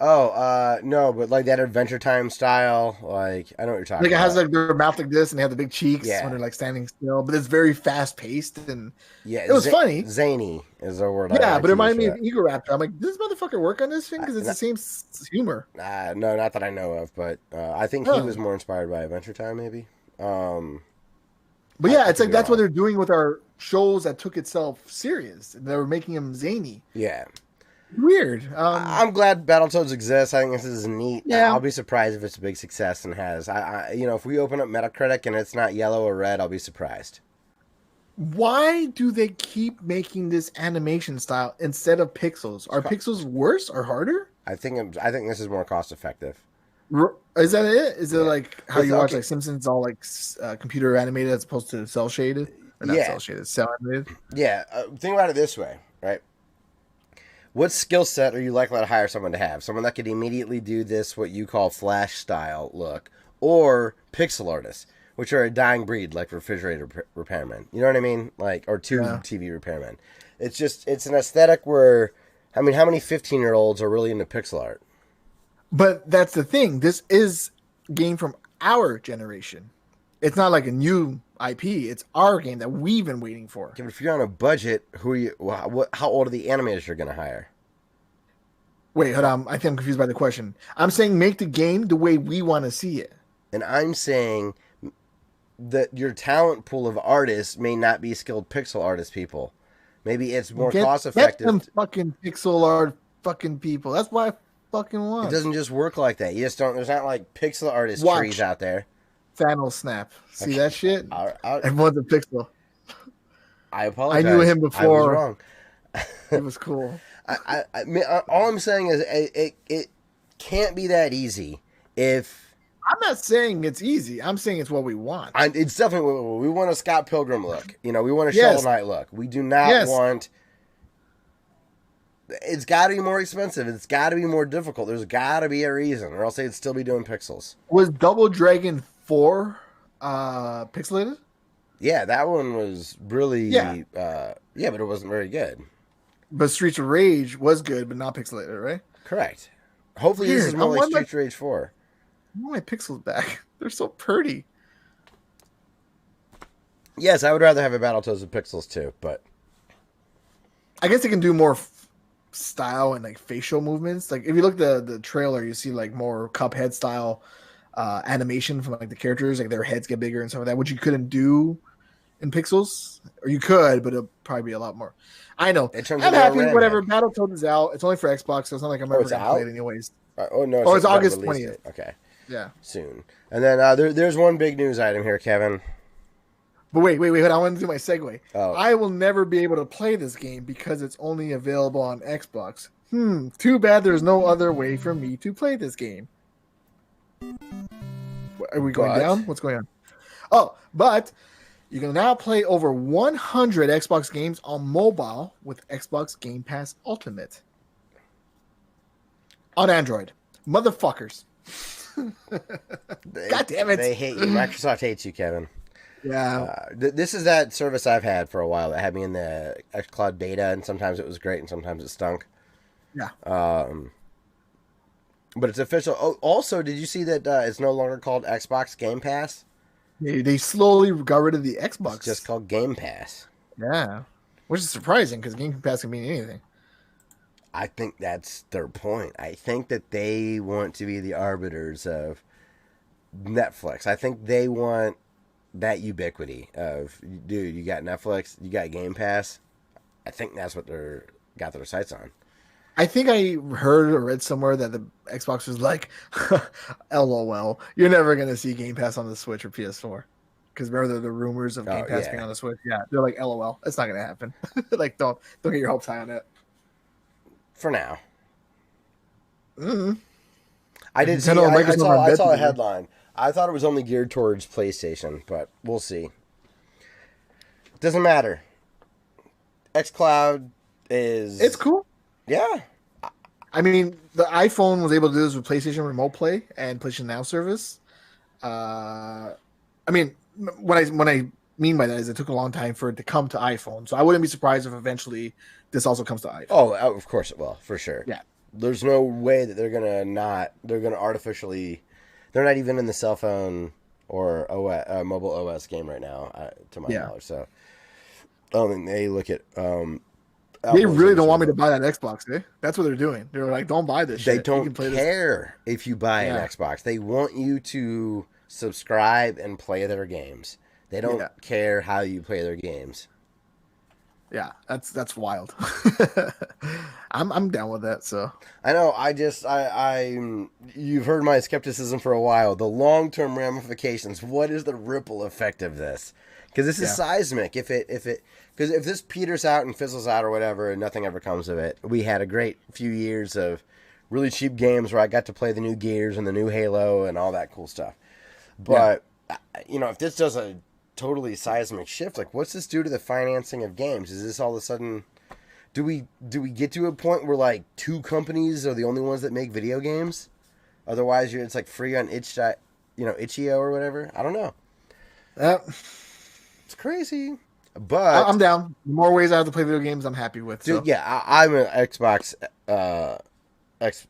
Oh, no, but like that Adventure Time style, like I know what you're talking about. Like it has like their mouth like this, and they have the big cheeks when they're like standing still. But it's very fast paced, and it was funny. Zany is a word. Yeah, but it reminded me of Egoraptor. I'm like, does this motherfucker work on this thing? Because it's the same humor. No, not that I know of, but I think he was more inspired by Adventure Time, maybe. But yeah, it's like that's what they're doing with our shows that took itself serious. They were making them zany. Yeah. Weird. I'm glad Battletoads exists. I think this is neat. Yeah. I'll be surprised if it's a big success and has. If we open up Metacritic and it's not yellow or red, I'll be surprised. Why do they keep making this animation style instead of pixels? Are pixels worse or harder? I think this is more cost effective. Is that it? Is it like how you watch like Simpsons, all like computer animated as opposed to cell shaded? Or not Yeah. cell shaded, cell animated. Yeah. Think about it this way, right? What skill set are you likely to hire someone to have? Someone that could immediately do this, what you call flash style look, or pixel artists, which are a dying breed, like refrigerator repairmen. You know what I mean? Like, or tube TV repairmen. It's an aesthetic where, I mean, how many 15-year-olds are really into pixel art? But that's the thing. This is a game from our generation. It's not like a new IP. It's our game that we've been waiting for. Okay, but if you're on a budget, who are you? How old are the animators you're going to hire? Wait, hold on. I think I'm confused by the question. I'm saying make the game the way we want to see it. And I'm saying that your talent pool of artists may not be skilled pixel artist people. Maybe it's more cost effective. Get them fucking pixel art fucking people. That's what I fucking want. It doesn't just work like that. You just don't. There's not like pixel artist trees out there. Thanos snap. See that shit? Everyone's a pixel. I apologize. I knew him before. I was wrong. It was cool. All I'm saying is it can't be that easy. If I'm not saying it's easy, I'm saying it's what we want. It's definitely what we want. A Scott Pilgrim look. You know, we want a Shovel Knight look. We do not want. It's got to be more expensive. It's got to be more difficult. There's got to be a reason, or else they'd still be doing pixels. Was Double Dragon 4 pixelated? Yeah, that one was really but it wasn't very good. But Streets of Rage was good, but not pixelated, right? Correct. Hopefully this is more like Streets of Rage 4. I want my pixels back. They're so pretty. Yes, I would rather have a Battletoads with pixels too, but I guess they can do more style and like facial movements. Like if you look at the trailer, you see like more Cuphead style animation from like the characters, like their heads get bigger and stuff like that, which you couldn't do in pixels, or you could, but it'll probably be a lot more. I know. I'm happy. Whatever. Battletoads is out. It's only for Xbox, so it's not like I'm ever going to play it anyways. It's August 20th. Okay. Yeah. Soon. And then there's one big news item here, Kevin. But wait. I want to do my segue. Oh. I will never be able to play this game because it's only available on Xbox. Too bad there's no other way for me to play this game. Are we going down? What's going on? Oh, but you can now play over 100 Xbox games on mobile with Xbox Game Pass Ultimate. On Android. Motherfuckers. God damn it. They hate you. Microsoft hates you, Kevin. Yeah. This is that service I've had for a while that had me in the xCloud beta, and sometimes it was great and sometimes it stunk. Yeah. But it's official. Oh, also, did you see that it's no longer called Xbox Game Pass? They slowly got rid of the Xbox. It's just called Game Pass. Yeah. Which is surprising because Game Pass can mean anything. I think that's their point. I think that they want to be the arbiters of Netflix. I think they want that ubiquity of, dude, you got Netflix, you got Game Pass. I think that's what they're got their sights on. I think I heard or read somewhere that the Xbox was like, LOL, you're never going to see Game Pass on the Switch or PS4. Because remember the rumors of Game Pass being on the Switch? Yeah, they're like, LOL, it's not going to happen. Like, don't get your hopes high on it. For now. Mm-hmm. I did see, I saw a headline. I thought it was only geared towards PlayStation, but we'll see. Doesn't matter. xCloud is... It's cool. Yeah. I mean, the iPhone was able to do this with PlayStation Remote Play and PlayStation Now service. I mean, what I mean by that is it took a long time for it to come to iPhone. So I wouldn't be surprised if eventually this also comes to iPhone. Oh, of course it will, for sure. Yeah. There's no way that they're going to artificially, they're not even in the cell phone or mobile OS game right now, to my knowledge. So I don't think they look at, they really don't want me to buy that Xbox, eh? That's what they're doing. They're like, don't buy this shit. They don't care if you buy an Xbox. They want you to subscribe and play their games. They don't care how you play their games. Yeah, that's wild. I'm down with that. So I know. You've heard my skepticism for a while. The long-term ramifications. What is the ripple effect of this? Because this is seismic. Because if this peters out and fizzles out or whatever, and nothing ever comes of it, we had a great few years of really cheap games where I got to play the new Gears and the new Halo and all that cool stuff. But if this does a totally seismic shift. Like, what's this do to the financing of games? Is this all of a sudden? Do we get to a point where like two companies are the only ones that make video games? Otherwise, it's like free on itch.io or whatever. I don't know. It's crazy. But I'm down. The more ways I have to play video games, I'm happy with. Dude, so. yeah, I'm an Xbox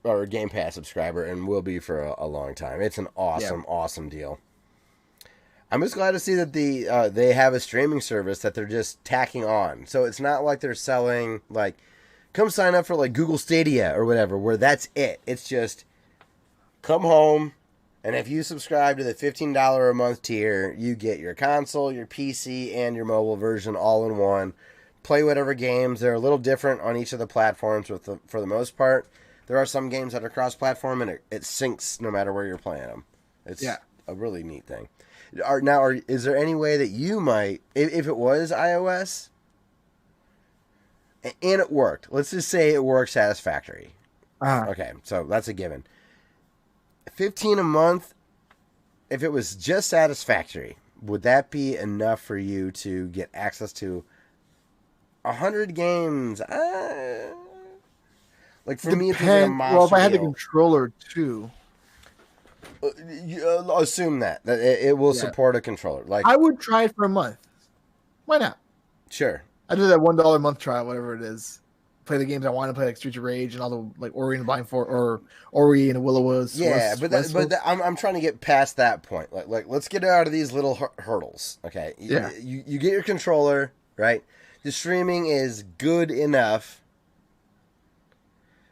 or Game Pass subscriber and will be for a long time. It's an awesome deal. I'm just glad to see that they have a streaming service that they're just tacking on. So it's not like they're selling like, come sign up for like Google Stadia or whatever, where that's it. It's just come home, and if you subscribe to the $15 a month tier, you get your console, your PC, and your mobile version all in one. Play whatever games. They're a little different on each of the platforms for the most part. There are some games that are cross-platform, and it syncs no matter where you're playing them. It's a really neat thing. Is there any way that you might, if it was iOS, and it worked, let's just say it worked satisfactory. Okay, so that's a given. $15 a month, if it was just satisfactory, would that be enough for you to get access to 100 games? Like for me, it's like a monster well, if I had deal. the controller too. Assume that it will support a controller. Like I would try it for a month. Why not? Sure. I do that $1 a month trial, whatever it is. Play the games I want to play, like Streets of Rage and all the like Ori and the Blind Forest or Ori and the Will-O-Wisp. Yeah, but I'm trying to get past that point. Like let's get out of these little hurdles. Okay. You get your controller, right? The streaming is good enough.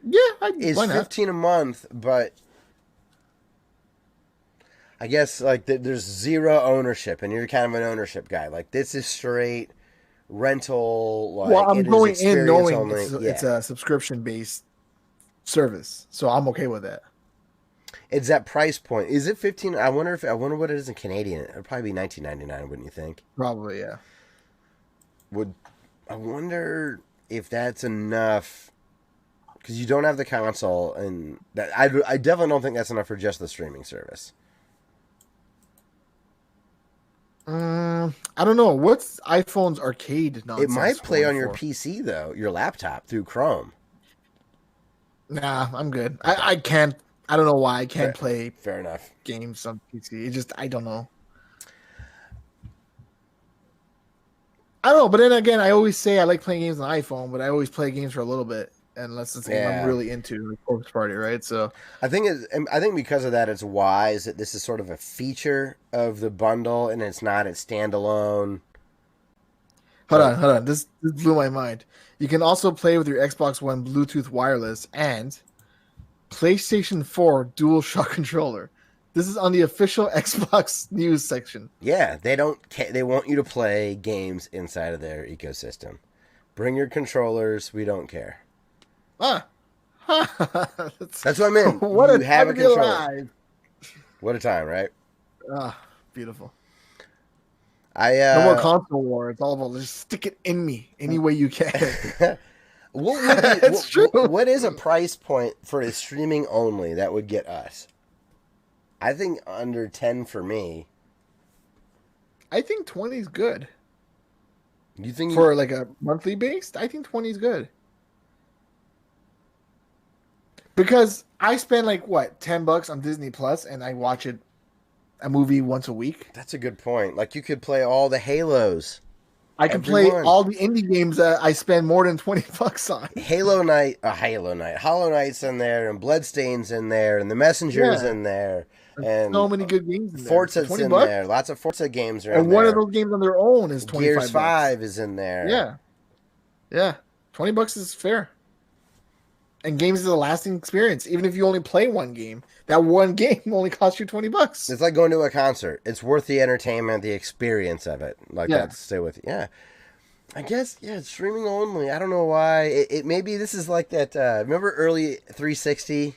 Yeah, it's $15 a month, but I guess like there's zero ownership, and you're kind of an ownership guy. Like this is straight rental. Like, well, I'm going in knowing only. It's a subscription based service, so I'm okay with that. It's that price point. Is it 15? I wonder what it is in Canadian. It'd probably be $19.99, wouldn't you think? Probably, yeah. I wonder if that's enough, because you don't have the console, and that I definitely don't think that's enough for just the streaming service. I don't know. What's iPhone's arcade nonsense? It might play on your PC though, your laptop through Chrome. Nah, I'm good. I can't. I don't know why I can't play. Fair enough. Games on PC. It just I don't know. I don't know, but then again, I always say I like playing games on iPhone, but I always play games for a little bit, unless it's a game I'm really into, like Corpse Party, right? So I think because of that, it's wise that this is sort of a feature of the bundle, and it's not its standalone. Hold on. This blew my mind. You can also play with your Xbox One Bluetooth wireless and PlayStation 4 DualShock controller. This is on the official Xbox news section. Yeah, they want you to play games inside of their ecosystem. Bring your controllers. We don't care. That's what I meant. You have a controller. What a time, right? Beautiful. No more console war. It's all about just stick it in me any way you can. What is a price point for a streaming only that would get us? I think under 10 for me. I think 20 is good. You think for like a monthly based? I think 20 is good. Because I spend like what, $10 on Disney Plus, and I watch a movie once a week. That's a good point. Like you could play all the Halos. I can play all the indie games that I spend more than $20 on. Hollow Knight's in there, and Bloodstain's in there, and The Messenger's in there. And so many good games in there. Forza's in there. Lots of Forza games are in there. And one of those games on their own is $25. Gears 5 is in there. Yeah. $20 is fair. And games is a lasting experience. Even if you only play one game, that one game only costs you $20. It's like going to a concert. It's worth the entertainment, the experience of it. That stay with you. Yeah. I guess, it's streaming only. I don't know why. It maybe this is like that. Remember early 360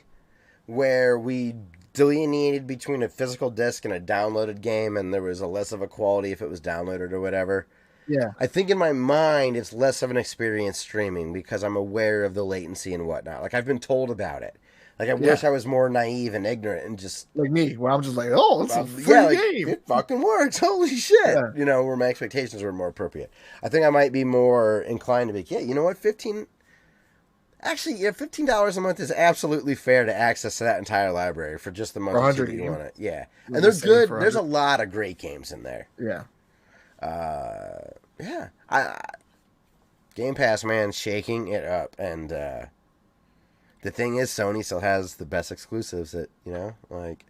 where we delineated between a physical disc and a downloaded game, and there was a less of a quality if it was downloaded or whatever. Yeah. I think in my mind it's less of an experience streaming because I'm aware of the latency and whatnot. Like I've been told about it. Like, I wish I was more naive and ignorant and just... Like me, where I'm just like, oh, it's a free like, game. It fucking works. Holy shit. Yeah. You know, where my expectations were more appropriate. I think I might be more inclined to be, yeah, you know what, Actually, yeah, $15 a month is absolutely fair to access to that entire library for just the month that you want it. Yeah. And they're good. There's a lot of great games in there. Yeah. Yeah. Game Pass, man, shaking it up. And the thing is, Sony still has the best exclusives that, you know, like...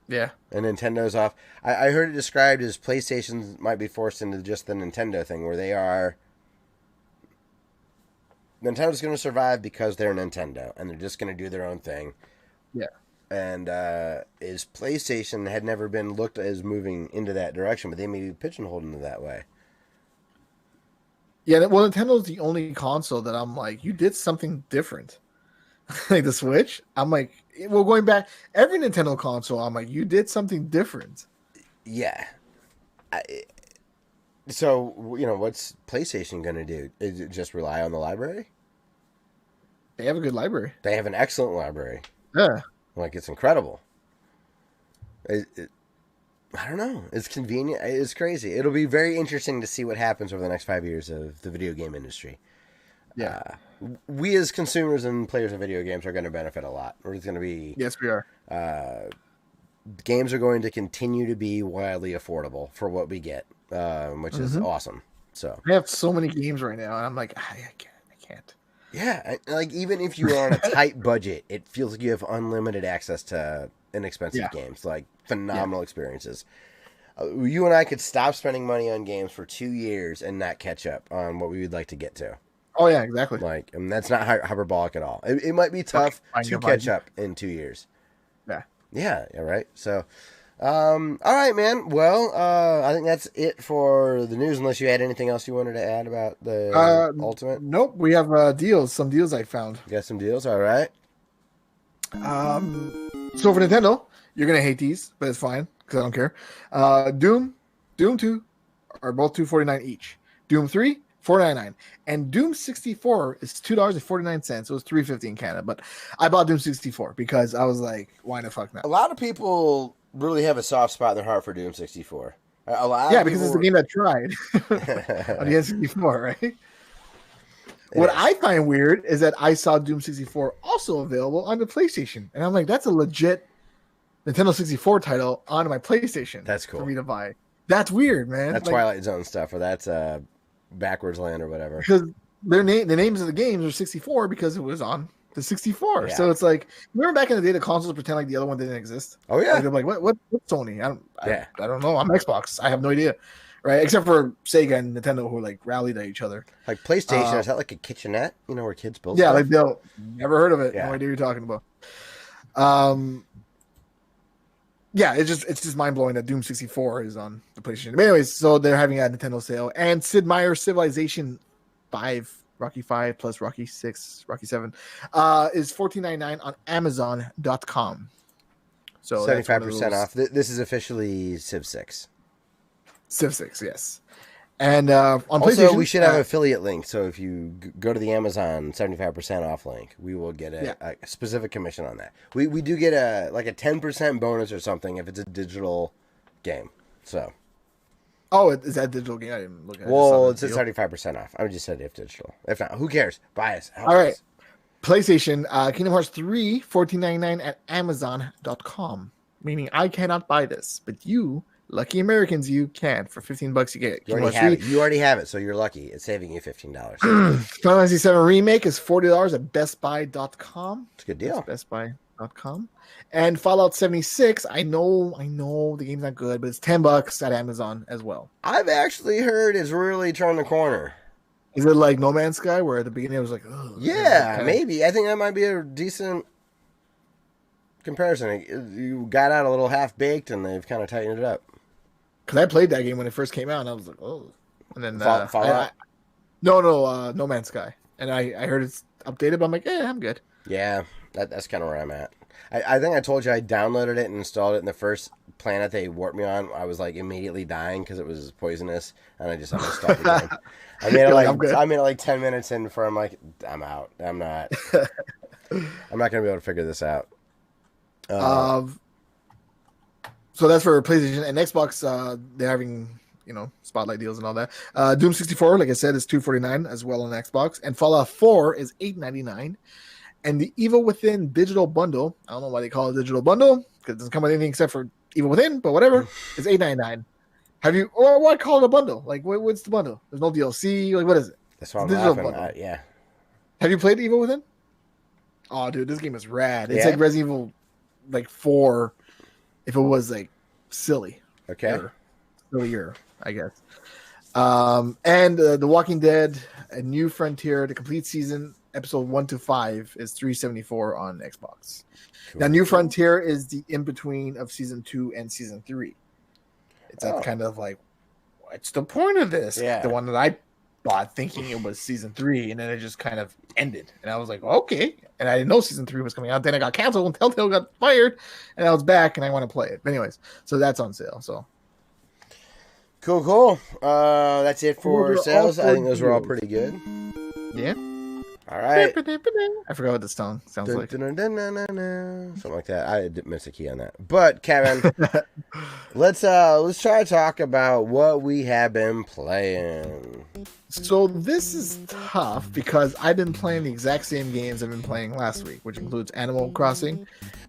Yeah. And Nintendo's off. I heard it described as PlayStation might be forced into just the Nintendo thing, where they are... Nintendo's going to survive because they're Nintendo, and they're just going to do their own thing. Yeah. And is PlayStation had never been looked as moving into that direction, but they may be pigeonholed into that way. Yeah, well, Nintendo's the only console that I'm like, you did something different. Like the Switch, I'm like, well, going back, every Nintendo console, I'm like, you did something different. Yeah. So, you know, what's PlayStation going to do? Is it just rely on the library? They have a good library. They have an excellent library. Yeah. Like, it's incredible. I don't know. It's convenient. It's crazy. It'll be very interesting to see what happens over the next 5 years of the video game industry. Yeah. We as consumers and players of video games are going to benefit a lot. We're just going to be... Yes, we are. Games are going to continue to be wildly affordable for what we get, which is awesome. So I have so many games right now, and I'm like, I can't. Yeah, like even if you are on a tight budget, it feels like you have unlimited access to inexpensive games, like phenomenal experiences. You and I could stop spending money on games for 2 years and not catch up on what we would like to get to. Oh yeah, exactly. Like, and that's not hyperbolic at all. It might be tough to catch up in 2 years. Yeah. Yeah, right. So, all right, man. Well, I think that's it for the news, unless you had anything else you wanted to add about the Ultimate. Nope, we have deals. Some deals I found. You got some deals, all right. So for Nintendo, you're gonna hate these, but it's fine because I don't care. Doom 2 are both $249 each. Doom 3, $499, and Doom 64 is $2.49. It was $3.50 in Canada, but I bought Doom 64 because I was like, why the fuck not? A lot of people really have a soft spot in their heart for Doom 64. A lot. Yeah, because it's the game that tried on the N64, right? What I find weird is that I saw Doom 64 also available on the PlayStation, and I'm like, that's a legit Nintendo 64 title on my PlayStation. That's cool for me to buy. That's weird, man. That's like, Twilight Zone stuff, or that's Backwards Land or whatever. Because the names of the games are 64 because it was on the 64. Yeah. So it's like, remember back in the day, the consoles pretend like the other one didn't exist. Oh yeah, like, they're like, what Sony? I don't know. I'm Xbox. I have no idea, right? Except for Sega and Nintendo, who like rallied at each other. Like PlayStation, is that like a kitchenette? You know, where kids build? Yeah, stuff? like they'll never heard of it. Yeah. No idea what you're talking about. Yeah, it's just mind blowing that Doom 64 is on the PlayStation. But anyways, so they're having a Nintendo sale, and Sid Meier's Civilization 5, Rocky 5 plus Rocky 6, Rocky 7, is $14.99 on Amazon.com. So 75% off. This is officially Civ 6. Civ 6, yes. And on also, PlayStation, we should have an affiliate link. So if you go to the Amazon 75% off link, we will get a specific commission on that. We do get a 10% bonus or something if it's a digital game. So. Oh, is that a digital game? I didn't look at it. Well, it's at 75% off. I just said if digital. If not, who cares? Buy us. All right. PlayStation, Kingdom Hearts 3, $14.99 at Amazon.com. Meaning I cannot buy this, but you, lucky Americans, you can. For $15 you get it. You already have it, so you're lucky. It's saving you $15. Final Fantasy 7 Remake is $40 at BestBuy.com. It's a good deal. That's BestBuy.com. And Fallout 76, I know the game's not good, but it's $10 at Amazon as well. I've actually heard it's really turned the corner. Is it like No Man's Sky, where at the beginning it was like, oh, yeah, maybe. I think that might be a decent comparison. You got out a little half baked, and they've kind of tightened it up. Because I played that game when it first came out, and I was like, oh. And then Fallout? No Man's Sky. And I heard it's updated, but I'm like, I'm good. Yeah, that's kind of where I'm at. I think I told you I downloaded it and installed it, and the first planet they warped me on, I was like immediately dying because it was poisonous, and I just uninstalled the game. I made it like 10 minutes in before I'm like, I'm out. I'm not. I'm not going to be able to figure this out. So that's for PlayStation and Xbox. They're having spotlight deals and all that. Doom 64, like I said, is $249 as well on Xbox, and Fallout 4 is $899. And the Evil Within digital bundle, I don't know why they call it digital bundle because it doesn't come with anything except for Evil Within, but whatever, it's $899. Have you? Or why call it a bundle? Like, what's the bundle? There's no DLC. Like, what is it? That's what I'm laughing at. Yeah. Have you played Evil Within? Oh, dude, this game is rad. It's like Resident Evil, like 4, if it was like silly. Okay. Sillier, I guess. And The Walking Dead, A New Frontier, the complete season, episode 1 to 5 is $374 on Xbox. Cool. Now, New Frontier is the in between of season 2 and season 3. It's kind of like, what's the point of this? Yeah. The one that I bought thinking it was season 3, and then it just kind of ended. And I was like, okay. And I didn't know season 3 was coming out. Then it got canceled and Telltale got fired, and I was back and I want to play it. But anyways, so that's on sale. So cool. That's it for sales. I think those were all pretty good. Yeah. All right. I forgot what the song sounds like. Something like that. I didn't miss a key on that. But Kevin, let's try to talk about what we have been playing. So this is tough because I've been playing the exact same games I've been playing last week, which includes Animal Crossing,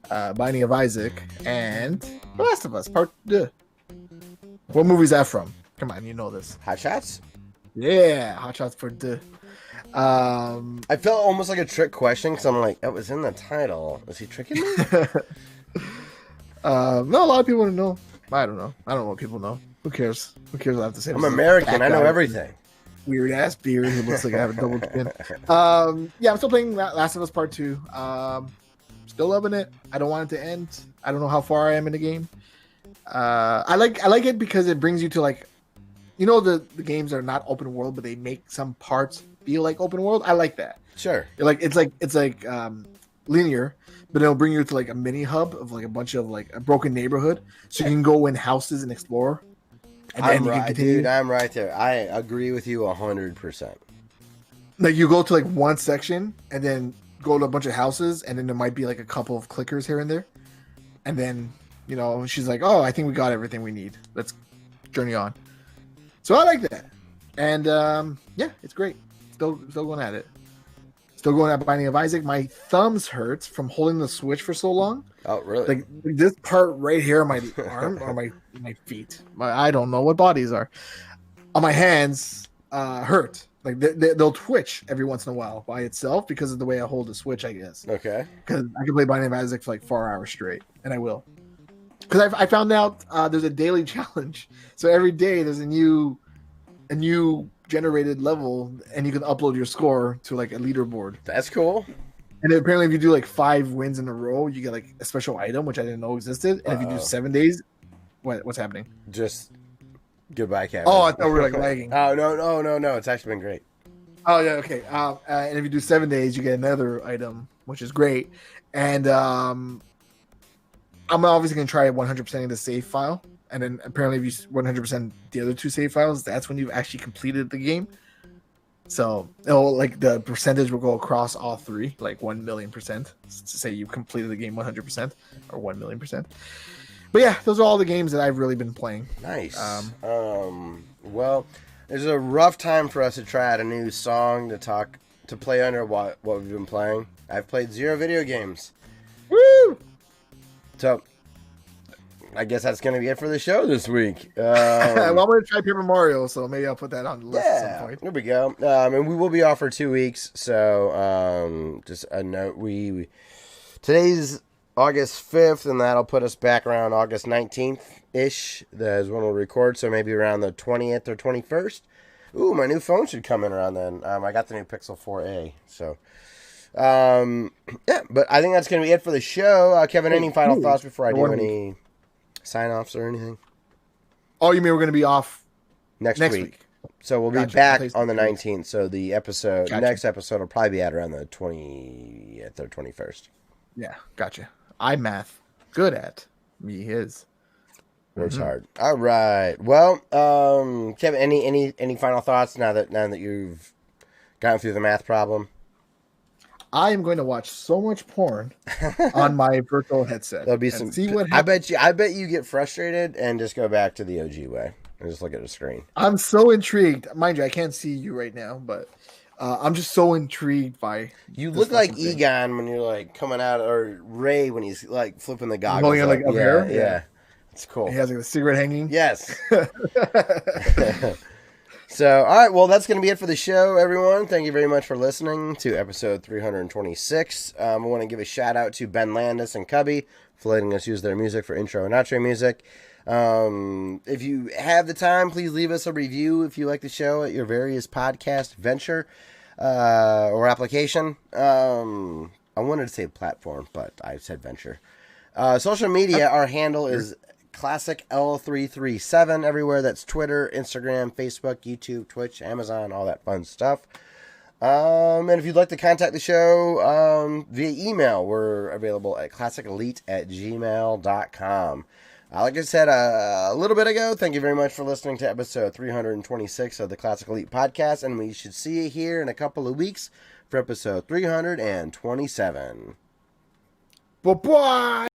Binding of Isaac, and The Last of Us Part 2. What movie is that from? Come on, you know this. Hot Shots? Yeah, Hot Shots for the. I felt almost like a trick question because I'm like, it was in the title. Was he tricking me? No, a lot of people want to know. I don't know. I don't know what people know. Who cares? Who cares what I have to say? I'm American. I know everything. Weird ass beard who looks like I have a double chin. Yeah, I'm still playing Last of Us Part 2. Still loving it. I don't want it to end. I don't know how far I am in the game. I like it because it brings you to like, the games are not open world, but they make some parts feel like open world. I like that. Sure. It's like linear, but it'll bring you to like a mini hub of like a bunch of like a broken neighborhood, so you can go in houses and explore. And I'm right, dude. I'm right there. I agree with you 100%. Like you go to like one section and then go to a bunch of houses, and then there might be like a couple of clickers here and there, and then she's like, "Oh, I think we got everything we need. Let's journey on." So I like that, and yeah, it's great. Still going at it. Still going at Binding of Isaac. My thumbs hurts from holding the Switch for so long. Oh, really? Like this part right here on my arm or my feet. I don't know what bodies are. On my hands hurt. Like they'll twitch every once in a while by itself because of the way I hold the Switch, I guess. Okay. Because I can play Binding of Isaac for like 4 hours straight, and I will. Because I found out there's a daily challenge. So every day there's a new generated level, and you can upload your score to like a leaderboard. That's cool. And apparently if you do like 5 wins in a row, you get like a special item, which I didn't know existed. And if you do 7 days, what's happening? Just goodbye, Kevin. Oh, I thought we were like lagging. Oh, no. It's actually been great. Oh, yeah, okay. And if you do 7 days, you get another item, which is great. And I'm obviously going to try 100% of the save file. And then apparently if you 100% the other 2 save files, that's when you've actually completed the game. So like the percentage will go across all 3, like 1,000,000%, to say you completed the game 100% or 1,000,000%. But yeah, those are all the games that I've really been playing. Nice. Well, there's a rough time for us to try out a new song to play under what we've been playing. I've played 0 video games. Woo! So I guess that's going to be it for the show this week. Well, I'm going to try Paper Mario, so maybe I'll put that on the list at some point. There we go. And we will be off for 2 weeks, so just a note. Today's August 5th, and that'll put us back around August 19th-ish. That is when we'll record, so maybe around the 20th or 21st. Ooh, my new phone should come in around then. I got the new Pixel 4a, so... yeah, but I think that's going to be it for the show. Kevin, any final thoughts before I do any sign-offs or anything? Oh, you mean we're going to be off next week? So we'll be back on the 19th. So the next episode will probably be at around the 20th or 21st. Yeah, gotcha. I math good at me his. Works hard. All right. Well, Kevin, any final thoughts now that you've gotten through the math problem? I am going to watch so much porn on my virtual headset. There'll be some. See what happens. I bet you get frustrated and just go back to the OG way and just look at the screen. I'm so intrigued. Mind you, I can't see you right now, but I'm just so intrigued by. You look like Egon when you're like coming out, or Ray when he's like flipping the goggles. Holding it like up here. Yeah, it's cool. He has like a cigarette hanging. Yes. So, all right, well, that's going to be it for the show, everyone. Thank you very much for listening to episode 326. I want to give a shout out to Ben Landis and Cubby for letting us use their music for intro and outro music. If you have the time, please leave us a review if you like the show at your various podcast venture or application. I wanted to say platform, but I said venture. Social media, our handle is Classic L337 everywhere. That's Twitter, Instagram, Facebook, YouTube, Twitch, Amazon, all that fun stuff. And if you'd like to contact the show via email, we're available at classicelite@gmail.com. Like I said a little bit ago, thank you very much for listening to episode 326 of the Classic Elite Podcast, and we should see you here in a couple of weeks for episode 327. Bye-bye!